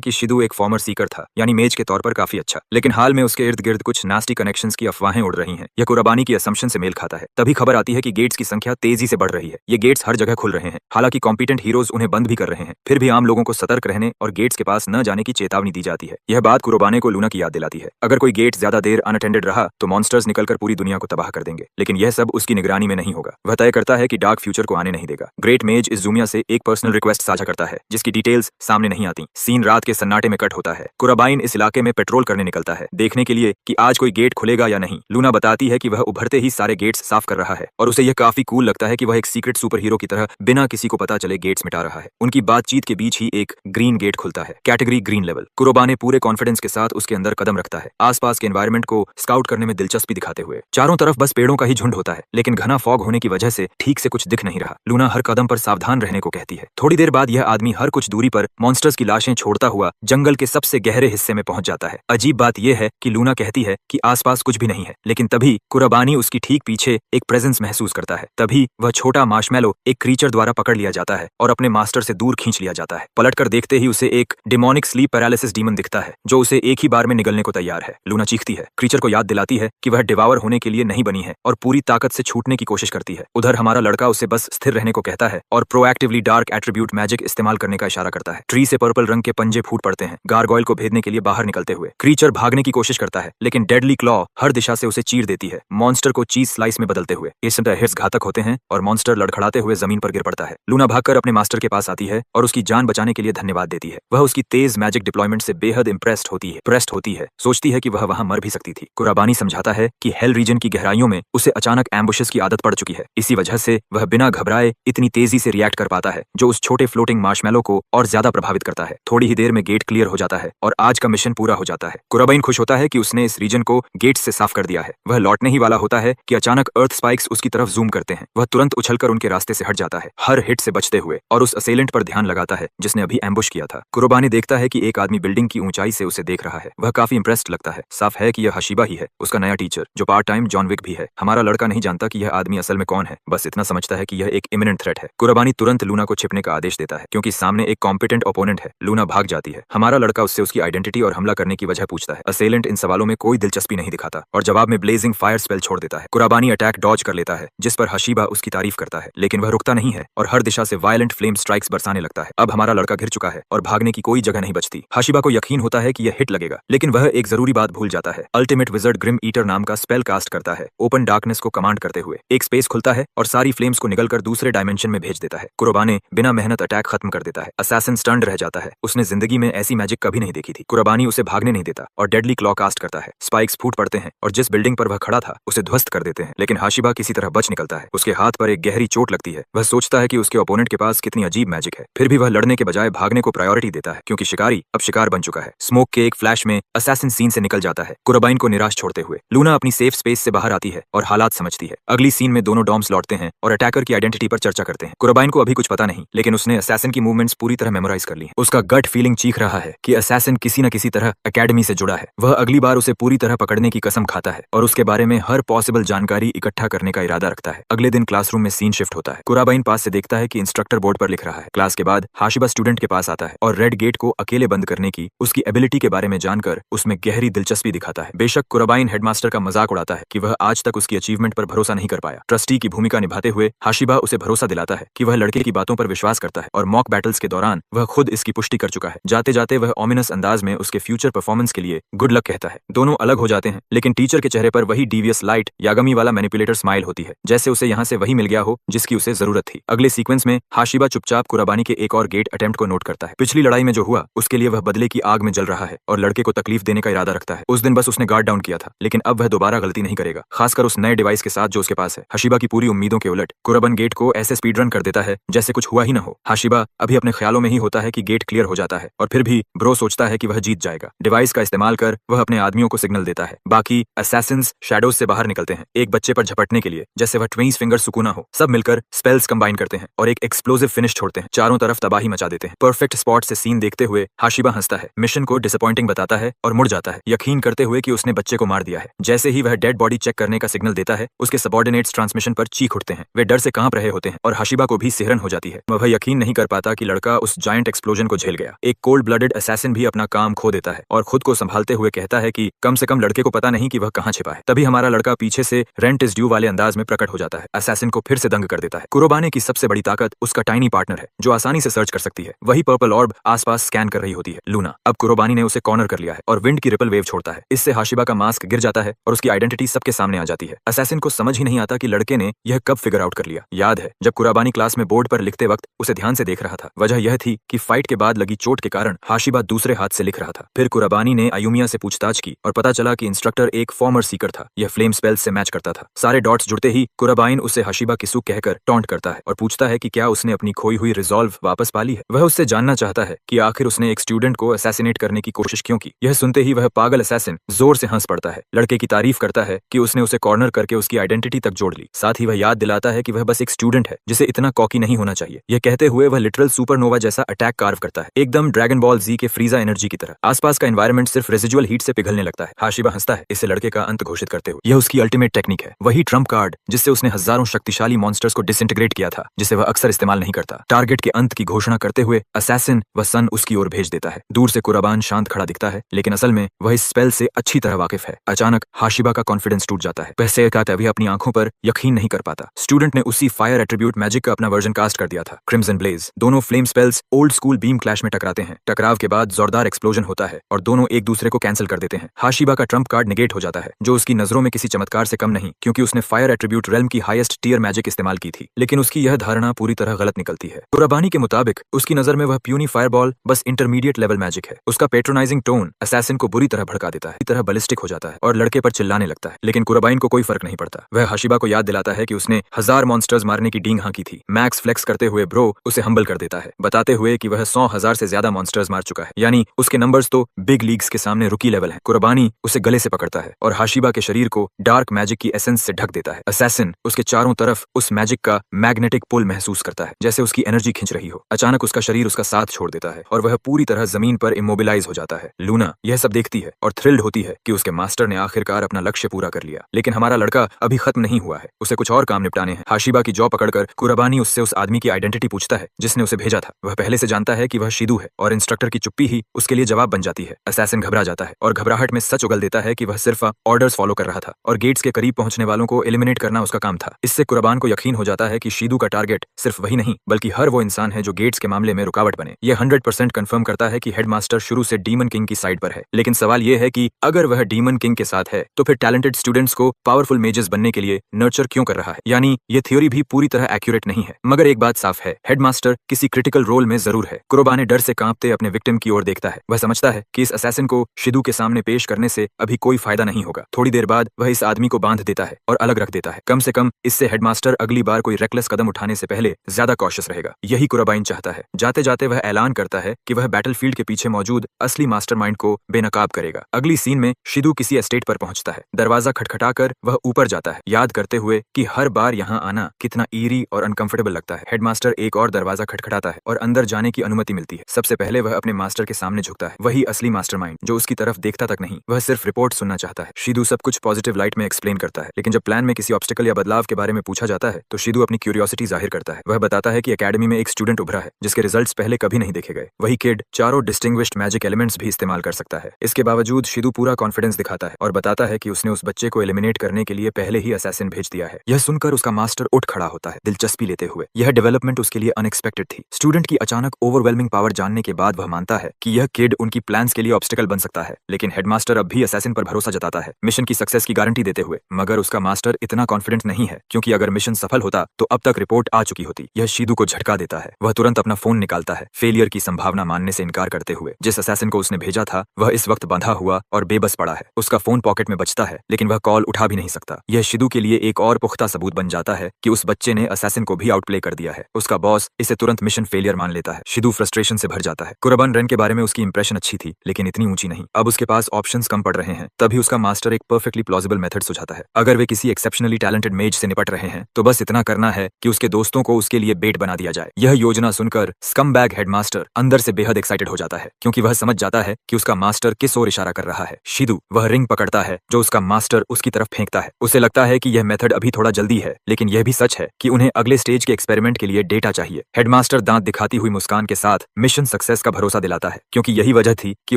कि शिदू एक फॉर्मर सीकर था, यानी मेज के तौर पर काफी अच्छा, लेकिन हाल में उसके इर्द गिर्द कुछ नास्टी कनेक्शंस की अफवाहें उड़ रही हैं। यह कुराबानी की असम्पशन से मेल खाता है। तभी खबर आती है कि गेट्स की संख्या तेजी से बढ़ रही है। ये गेट्स हर जगह खुल रहे हैं, हालांकि कॉम्पिटेंट हीरोज उन्हें बंद भी कर रहे हैं। फिर भी आम लोगों को सतर्क रहने और गेट्स के पास न जाने की चेतावनी दी जाती है। यह बात कुराबाने को लूना की याद दिलाती है। अगर कोई गेट ज्यादा देर अनअटेंडेड रहा तो मॉन्स्टर्स निकलकर पूरी दुनिया को तबाह कर देंगे, लेकिन यह सब उसकी निगरानी में नहीं होगा। वह तय करता है कि डार्क फ्यूचर को आने नहीं देगा। ग्रेट मेज इज़ुमिया से एक पर्सनल रिक्वेस्ट साझा करता है, जिसकी डिटेल्स सामने नहीं आती। सीन रात के सन्नाटे में कट होता है। कुराबाइन इस इलाके में पेट्रोल करने निकलता है, देखने के लिए कि आज कोई गेट खुलेगा या नहीं। लूना बताती है कि वह उभरते ही सारे गेट्स साफ कर रहा रहा है और उसे यह काफी कूल लगता है कि वह एक सीक्रेट सुपर हीरो की तरह बिना किसी को पता चले गेट्स मिटा रहा है। उनकी बातचीत के बीच ही एक ग्रीन गेट खुलता है, कैटेगरी ग्रीन लेवल। कुरोबाने पूरे कॉन्फिडेंस के साथ उसके अंदर कदम रखता है, आसपास के एनवायरनमेंट को स्काउट करने में दिलचस्पी दिखाते हुए। चारों तरफ बस पेड़ों का ही झुंड होता है, लेकिन घना फॉग होने की वजह से ठीक से कुछ दिख नहीं रहा। लूना हर कदम पर सावधान रहने को कहती है। थोड़ी देर बाद यह आदमी हर कुछ दूरी पर मॉन्स्टर्स की लाशें छोड़ता हुआ जंगल के सबसे गहरे हिस्से में पहुंच जाता है। अजीब बात यह है कि लूना कहती है कि आसपास कुछ भी नहीं है, लेकिन तभी कुराबानी उसकी ठीक पीछे एक प्रेजेंस महसूस करता है। तभी वह छोटा मार्शमैलो एक क्रीचर द्वारा पकड़ लिया जाता है और अपने मास्टर से दूर खींच लिया जाता है। पलटकर देखते ही उसे एक डिमोनिक स्लीप पैरालिसिस डीमन दिखता है जो उसे एक ही बार में निगलने को तैयार है। लूना चीखती है, क्रीचर को याद दिलाती है कि वह डिवावर होने के लिए नहीं बनी है और पूरी ताकत से छूटने की कोशिश करती है। उधर हमारा लड़का उसे बस स्थिर रहने को कहता है और प्रोएक्टिवली डार्क एट्रीब्यूट मैजिक इस्तेमाल करने का इशारा करता है। ट्री से पर्पल रंग के पंजे फूट पड़ते हैं, गारगोइल को भेदने के लिए बाहर निकलते हुए। क्रीचर भागने की कोशिश करता है, लेकिन डेडली क्लॉ हर दिशा से उसे चीर देती है, मॉन्स्टर को चीज स्लाइस में बदलते हुए। इस समय हिट्स घातक होते हैं और मॉन्स्टर लड़खड़ाते हुए जमीन पर गिर पड़ता है। लूना भागकर अपने मास्टर के पास आती है और उसकी जान बचाने के लिए धन्यवाद देती है। वह उसकी तेज मैजिक डिप्लॉयमेंट से बेहद इम्प्रेस्ड होती है, सोचती है कि वह वहां मर भी सकती थी। कुराबानी समझाता है कि हेल रीजन की गहराइयों में उसे अचानक एम्बुशेस की आदत पड़ चुकी है। इसी वजह से वह बिना घबराए इतनी तेजी से रिएक्ट कर पाता है, जो उस छोटे फ्लोटिंग मार्शमैलो को और ज्यादा प्रभावित करता है। थोड़ी ही देर में गेट क्लियर हो जाता है और आज का मिशन पूरा हो जाता है। कुराबाइन खुश होता है कि उसने इस रीजन को गेट से साफ कर दिया है। वह लौटने ही वाला होता है कि अचानक अर्थ स्पाइक्स उसकी तरफ जूम करते हैं। वह तुरंत उछलकर उनके रास्ते से हट जाता है, हर हिट से बचते हुए, और उस असेलेंट पर ध्यान लगाता है जिसने अभी एम्बुश किया था। कुराबानी देखता है कि एक आदमी बिल्डिंग की ऊंचाई से उसे देख रहा है। वह काफी इंप्रेस्ड लगता है। साफ है कि यह हशीबा ही है, उसका नया टीचर, जो पार्ट टाइम जॉन विक भी है। हमारा लड़का नहीं जानता कि यह आदमी असल में कौन है, बस इतना समझता है कि यह एक इमिनेंट थ्रेट है। कुराबानी तुरंत लूना को छिपने का आदेश देता है क्योंकि सामने एक कॉम्पिटेंट ओपोनेंट है। लूना भाग जाती है। हमारा लड़का उससे उसकी आइडेंटिटी और हमला करने की वजह पूछता है। असेलेंट इन सवालों में कोई दिलचस्पी नहीं दिखाता और जवाब में ब्लेजिंग फायर स्पेल छोड़ देता है। कुराबानी अटैक डॉज कर लेता है, जिस पर हशीबा उसकी तारीफ करता है, लेकिन वह रुकता नहीं है और हर दिशा से वायलेंट फ्लेम स्ट्राइक्स बरसाने लगता है। अब हमारा लड़का घिर चुका है और भागने की कोई जगह नहीं बचती। हशीबा को यकीन होता है कि यह हिट लगेगा, लेकिन वह एक जरूरी बात भूल जाता है। अल्टीमेट विजर्ड ग्रिम ईटर नाम का स्पेल कास्ट करता है, ओपन डार्कनेस को कमांड करते हुए। एक स्पेस खुलता है और सारी फ्लेम्स को निगलकर दूसरे डायमेंशन में भेज देता है। कुराबानी बिना मेहनत अटैक खत्म कर देता है। असैसिन स्टन्ड रह जाता है, उसने जिंदगी में ऐसी मैजिक कभी नहीं देखी थी। कुराबानी उसे भागने नहीं देता और डेडली क्लॉ कास्ट करता है। स्पाइक्स फूट पड़ते हैं और जिस बिल्डिंग पर वह खड़ा था उसे ध्वस्त कर देते हैं, लेकिन हाशिबा किसी तरह बच निकलता है। उसके हाथ पर एक गहरी चोट लगती है। वह सोचता है कि उसके ओपोनेंट के पास कितनी अजीब मैजिक है, फिर भी वह लड़ने के बजाय भागने को प्रायोरिटी देता है क्योंकि शिकारी अब शिकार बन चुका है। स्मोक के एक फ्लैश में असैसिन सीन से निकल जाता है, कुराबाइन को निराश छोड़ते हुए। लूना अपनी सेफ स्पेस से बाहर आती है और हालात समझती है। अगली सीन में दोनों डॉम्स लौटते हैं और अटैकर की आइडेंटिटी पर चर्चा करते हैं। कुराबाइन को अभी कुछ पता नहीं, लेकिन उसने असैसिन की मूवमेंट्स पूरी तरह मेमोराइज कर ली है। उसका गट फीलिंग चीख रहा है कि असैसिन किसी न किसी तरह एकेडमी से जुड़ा है। वह अगली बार उसे पूरी तरह पकड़ने की कसम खाता है और उसके बारे में हर पॉसिबल जानकारी इकट्ठा करने का इरादा रखता है। अगले दिन क्लासरूम में सीन शिफ्ट होता है। कुराबाइन पास से देखता है कि इंस्ट्रक्टर बोर्ड पर लिख रहा है। क्लास के बाद हाशिबा स्टूडेंट के पास आता है और रेड गेट को अकेले बंद करने की उसकी एबिलिटी के बारे में जानकर उसमें गहरी दिलचस्पी दिखाता है। बेशक कुराबाइन हेडमास्टर का मजाक उड़ाता है कि वह आज तक उसकी अचीवमेंट पर भरोसा नहीं कर पाया। ट्रस्टी की भूमिका निभाते हुए हाशिबा उसे भरोसा दिलाता है कि वह लड़के की बातों पर विश्वास करता है और मॉक बैटल्स के दौरान वह खुद इसकी पुष्टि कर चुका है। जाते जाते वह ओमिनस अंदाज में उसके फ्यूचर परफॉर्मेंस के लिए गुड लक कहता है। दोनों अलग हो जाते हैं, लेकिन टीचर के चेहरे पर वही डीवियस लाइट यागमी वाला मैनिपुलेटर स्माइल होती है, जैसे उसे यहाँ से वही मिल गया हो जिसकी उसे जरूरत थी। अगले सीक्वेंस में हाशिबा चुपचाप कुराबानी के एक और गेट अटेम्प्ट को नोट करता है। पिछली लड़ाई में जो हुआ उसके लिए वह बदले की आग में जल रहा है और लड़के को तकलीफ देने का इरादा रखता है। उस दिन बस उसने गार्ड डाउन किया था, लेकिन अब वह दोबारा गलती नहीं करेगा, खासकर उस नए डिवाइस के साथ जो उसके पास है। हाशिबा की पूरी उम्मीदों के उलट कुराबान गेट को ऐसे स्पीड रन कर देता है जैसे कुछ हुआ ही न हो। हाशिबा अभी अपने ख्यालों में ही होता है कि गेट क्लियर हो जाता है और फिर भी ब्रो सोचता है कि वह जीत जाएगा। डिवाइस का इस्तेमाल कर वह अपने आदमियों को सिग्नल देता है। बाकी असैसिन्स शैडोज से बाहर निकलते हैं एक बच्चे पर झपटने के लिए, जैसे वह ट्वेंस फिंगर सुकूना हो। सब मिलकर स्पेल्स कंबाइन करते हैं और एक एक्सप्लोसिव फिनिश छोड़ते हैं, चारों तरफ तबाही मचा देते हैं। परफेक्ट स्पॉट से सीन देखते हुए हाशिबा हंसता है, मिशन को डिसअपॉइंटिंग बताता है और मुड़ जाता है, यकीन करते हुए कि उसने बच्चे को मार दिया है। जैसे ही वह डेड बॉडी चेक करने का सिग्नल देता है, उसके सबऑर्डिनेट्स ट्रांसमिशन पर चीख उठते हैं। वे डर से कांप रहे होते हैं और हाशिबा को भी सिहरन हो जाती है। वह यकीन नहीं कर पाता कि लड़का उस जायंट एक्सप्लोजन को झेल गया। एक कोल्ड ब्लडेड असैसिन भी अपना काम खो देता है और खुद को संभालते हुए कहता है कि कम से कम लड़के को पता नहीं कि वह कहां छिपा है। तभी हमारा लड़का पीछे से रेंट इज ड्यू वाले अंदाज में प्रकट हो जाता है। असैसिन को फिर से दंग कर देता है। कुराबाने की सबसे बड़ी ताकत उसका टाइनी पार्टनर है जो आसानी से सर्च कर सकती है। वही पर्पल ऑर्ब आसपास स्कैन कर रही होती है। लूना। अब कुराबानी ने उसे कॉर्नर कर लिया है और विंड की रिपल वेव छोड़ता है। इससे हाशिबा का मास्क गिर जाता है और उसकी आइडेंटिटी सबके सामने आ जाती है। असैसिन को समझ ही नहीं आता कि लड़के ने यह कब फिगर आउट कर लिया। याद है जब कुराबानी क्लास में बोर्ड पर लिखते वक्त उसे ध्यान से देख रहा था। वजह यह थी कि फाइट के बाद लगी चोट के कारण हाशिबा दूसरे हाथ से लिख रहा था। फिर कुराबानी ने आयुमिया से पूछताछ की और पता चला कि इंस्ट्रक्टर एक फॉर्मर सीकर था। यह फ्लेम स्पेल्स से मैच करता था। सारे डॉट्स जुड़ते ही कुराबाइन उसे हशीबा किसू कहकर टॉन्ट करता है और पूछता है कि क्या उसने अपनी खोई हुई रिजॉल्व वापस पा ली है। वह उससे जानना चाहता है कि आखिर उसने एक स्टूडेंट को असैसिनेट करने की कोशिश क्यों की। यह सुनते ही वह पागल असैसिन जोर से हंस पड़ता है, लड़के की तारीफ करता है कि उसने उसे कॉर्नर करके उसकी आइडेंटिटी तक जोड़ ली। साथ ही वह याद दिलाता है कि वह बस एक स्टूडेंट है जिसे इतना कॉकी नहीं होना चाहिए। यह कहते हुए वह लिटरल सुपरनोवा जैसा अटैक कार्व करता है, एकदम ड्रैगन बॉल जी के फ्रीजा एनर्जी की तरह। आसपास का एनवायरनमेंट सिर्फ रेजिजुअल हीट से पिघलने लगता है। हशीबा हंसता है इसे लड़के का अंत घोषित करते हुए। यह उसकी अल्टीमेट टेक्निक है, वही ट्रम्प कार्ड जिससे उसने हजारों शक्तिशाली मॉन्स्टर्स को डिसइंटीग्रेट किया था, जिसे वह अक्सर इस्तेमाल नहीं करता। टारगेट के अंत की घोषणा करते हुए असैसिन व सन उसकी ओर भेज देता है। दूर से कुराबान शांत खड़ा दिखता है, लेकिन असल में वह इस स्पेल से अच्छी तरह वाकिफ है। अचानक हशीबा का कॉन्फिडेंस टूट जाता है। वह सहकाते अपनी आंखों पर यकीन नहीं कर पाता। स्टूडेंट ने उसी फायर एट्रीब्यूट मैजिक का अपना वर्जन कास्ट कर दिया था, क्रिम्सन ब्लेज। दोनों flame spells old school beam clash में टकराते हैं। टकराव के बाद जोरदार एक्सप्लोजन होता है और दोनों एक दूसरे को कैंसिल कर देते हैं। हशीबा का ट्रम्प कार्ड निगेट हो जाता है, जो उसकी नजरों में किसी चमत्कार से कम नहीं, क्योंकि उसने फायर एट्रीब्यूट रेल्म की हाईएस्ट टियर मैजिक इस्तेमाल की थी। लेकिन उसकी यह धारणा पूरी तरह गलत निकलती है। कुराबानी के मुताबिक उसकी नजर में वह प्यूनी फायरबॉल बस इंटरमीडिएट लेवल मैजिक है। उसका पेट्रोनाइजिंग टोन असैसिन को बुरी तरह भड़का देता है, तरह बलिस्टिक हो जाता है और लड़के पर चिल्लाने लगता है। लेकिन कुराबाइन को कोई फर्क नहीं पड़ता। वह हशीबा को याद दिलाता है कि उसने 1000 मॉन्स्टर्स मारने की डींग हाँकी थी। मैक्स फ्लेक्स करते हुए ब्रो उसे हम्बल कर देता है, बताते हुए कि वह 100,000 से ज्यादा मॉन्स्टर्स मार चुका है, यानी उसके नंबर्स तो बिग लीग्स के सामने रुकी लेवल है। कुराबानी उसे गले से पकड़ता है और हशीबा के शरीर को डार्क मैजिक की एसेंस से ढक देता है। असैसिन उसके चारों तरफ उस मैजिक का मैग्नेटिक पुल महसूस करता है, जैसे उसकी एनर्जी खिंच रही हो। अचानक उसका शरीर उसका साथ छोड़ देता है और वह पूरी तरह जमीन पर इमोबिलाइज हो जाता है। लूना यह सब देखती है और थ्रिल्ड होती है कि उसके मास्टर ने आखिरकार अपना लक्ष्य पूरा कर लिया। लेकिन हमारा लड़का अभी खत्म नहीं हुआ है, उसे कुछ और काम निपटाने हैं। हशीबा की जॉ पकड़कर कुराबानी उससे उस आदमी की आइडेंटिटी पूछता है जिसने उसे भेजा था। वह पहले से जानता है कि वह शीदू है और इंस्ट्रक्टर की चुप्पी ही उसके लिए जवाब बन जाती है। असैसिन घबरा जाता है और घबराहट में सच उगल देता है कि वह सिर्फ ऑर्डर्स फॉलो कर रहा था और गेट्स के करीब पहुंचने वालों को एलिमिनेट करना उसका काम था। इससे कुराबान को यकीन हो जाता है कि शीदू का टारगेट सिर्फ वही नहीं, बल्कि हर वो इंसान है जो गेट्स के मामले में रुकावट बने। यह 100% कंफर्म करता है कि हेडमास्टर शुरू से डीमन किंग की साइड पर है। लेकिन सवाल यह है कि अगर वह डीमन किंग के साथ है तो फिर टैलेंटेड स्टूडेंट्स को पावरफुल मेजेस बनने के लिए नर्चर क्यों कर रहा है? यानी ये थ्योरी भी पूरी तरह एक्यूरेट नहीं है। मगर एक बात साफ है, हेडमास्टर किसी क्रिटिकल रोल में जरूर है। कुराबान डर से कांपते अपने विक्टिम की ओर देखता है। वह समझता है कि इस असैसिन को शीदू के सामने पेश करने से अभी कोई फायदा नहीं होगा। थोड़ी देर बाद वह इस आदमी को बांध देता है और अलग रख देता है। कम से कम इससे हेडमास्टर अगली बार कोई रेकलेस कदम उठाने से पहले ज्यादा कॉशियस रहेगा। यही कुराबाइन चाहता है। जाते जाते वह ऐलान करता है कि वह बैटलफील्ड के पीछे मौजूद असली मास्टरमाइंड को बेनकाब करेगा। अगली सीन में शीदू किसी एस्टेट पर पहुंचता है। दरवाजा खटखटाकर वह ऊपर जाता है, याद करते हुए कि हर बार यहाँ आना कितना ईरी और अनकंफर्टेबल लगता है। हेडमास्टर एक और दरवाजा खटखटाता है और अंदर जाने की अनुमति मिलती है। सबसे पहले वह अपने मास्टर के सामने झुकता है, वही असली मास्टरमाइंड जो उसकी तरफ देखता तक नहीं, वह सिर्फ रिपोर्ट सुनना चाहता है। शीदू सब कुछ पॉजिटिव लाइट में एक्सप्लेन करता है, लेकिन जब प्लान में किसी ऑब्स्टिकल या बदलाव के बारे में पूछा जाता है तो शीदू अपनी क्यूरियोसिटी जाहिर करता है। वह बताता है कि एकेडमी में एक स्टूडेंट उभरा है जिसके रिजल्ट्स पहले कभी नहीं देखे गए। वही किड चारों डिस्टिंग्विश्ड मैजिक एलिमेंट्स भी इस्तेमाल कर सकता है। इसके बावजूद शीदू पूरा कॉन्फिडेंस दिखाता है और बताता है कि उसने उस बच्चे को एलिमिनेट करने के लिए पहले ही असैसिन भेज दिया है। यह सुनकर उसका मास्टर उठ खड़ा होता है, दिलचस्पी लेते हुए। यह डेवलपमेंट उसके लिए अनएक्सपेक्टेड थी। स्टूडेंट की अचानक ओवरवेलमिंग पावर जानने के बाद वह मानता है कि यह किड उनकी प्लान्स के लिए ऑब्स्टिकल बन सकता है। लेकिन हेडमास्टर अब भी असैसिन पर भरोसा जताता है, मिशन की सक्सेस की गारंटी देते हुए। मगर उसका मास्टर इतना कॉन्फिडेंट नहीं है, क्योंकि अगर मिशन सफल होता तो अब तक रिपोर्ट आ चुकी होती। यह शीदू को झटका देता है। वह तुरंत अपना फोन निकालता है, फेलियर की संभावना मानने से इनकार करते हुए। जिस असैसिन को उसने भेजा था वह इस वक्त बंधा हुआ और बेबस पड़ा है। उसका फोन पॉकेट में बचता है, लेकिन वह कॉल उठा भी नहीं सकता। यह शीदू के लिए एक और पुख्ता सबूत बन जाता है कि उस बच्चे ने असैसिन को भी आउटप्ले कर दिया है। उसका बॉस इसे तुरंत मिशन फेलियर मान लेता है। शीदू फ्रस्ट्रेशन से भर जाता है। कुराबान रेन के बारे में उसकी इंप्रेशन अच्छी थी, लेकिन इतनी ऊंची नहीं। अब उसके पास ऑप्शंस कम पड़ रहे हैं। तभी उसका मास्टर एक परफेक्टली प्लॉजिबल मेथड सुझाता है। अगर वे किसी एक्सेप्शनली टैलेंटेड मेज से निपट रहे हैं तो बस इतना करना है कि उसके दोस्तों को उसके लिए बेट बना दिया जाए। यह योजना सुनकर स्कमबैग हेडमास्टर अंदर से बेहद एक्साइटेड हो जाता है, क्योंकि वह समझ जाता है कि उसका मास्टर किस ओर इशारा कर रहा है। शीदू वह रिंग पकड़ता है जो उसका मास्टर उसकी तरफ फेंकता है। उसे लगता है कि यह मेथड अभी थोड़ा जल्दी है, लेकिन यह भी सच है कि उन्हें अगले स्टेज के एक्सपेरिमेंट के लिए डेटा चाहिए। हेडमास्टर दांत दिखाती हुई मुस्कान के साथ मिशन सक्सेस का भरोसा दिलाता है, क्योंकि यही वजह थी कि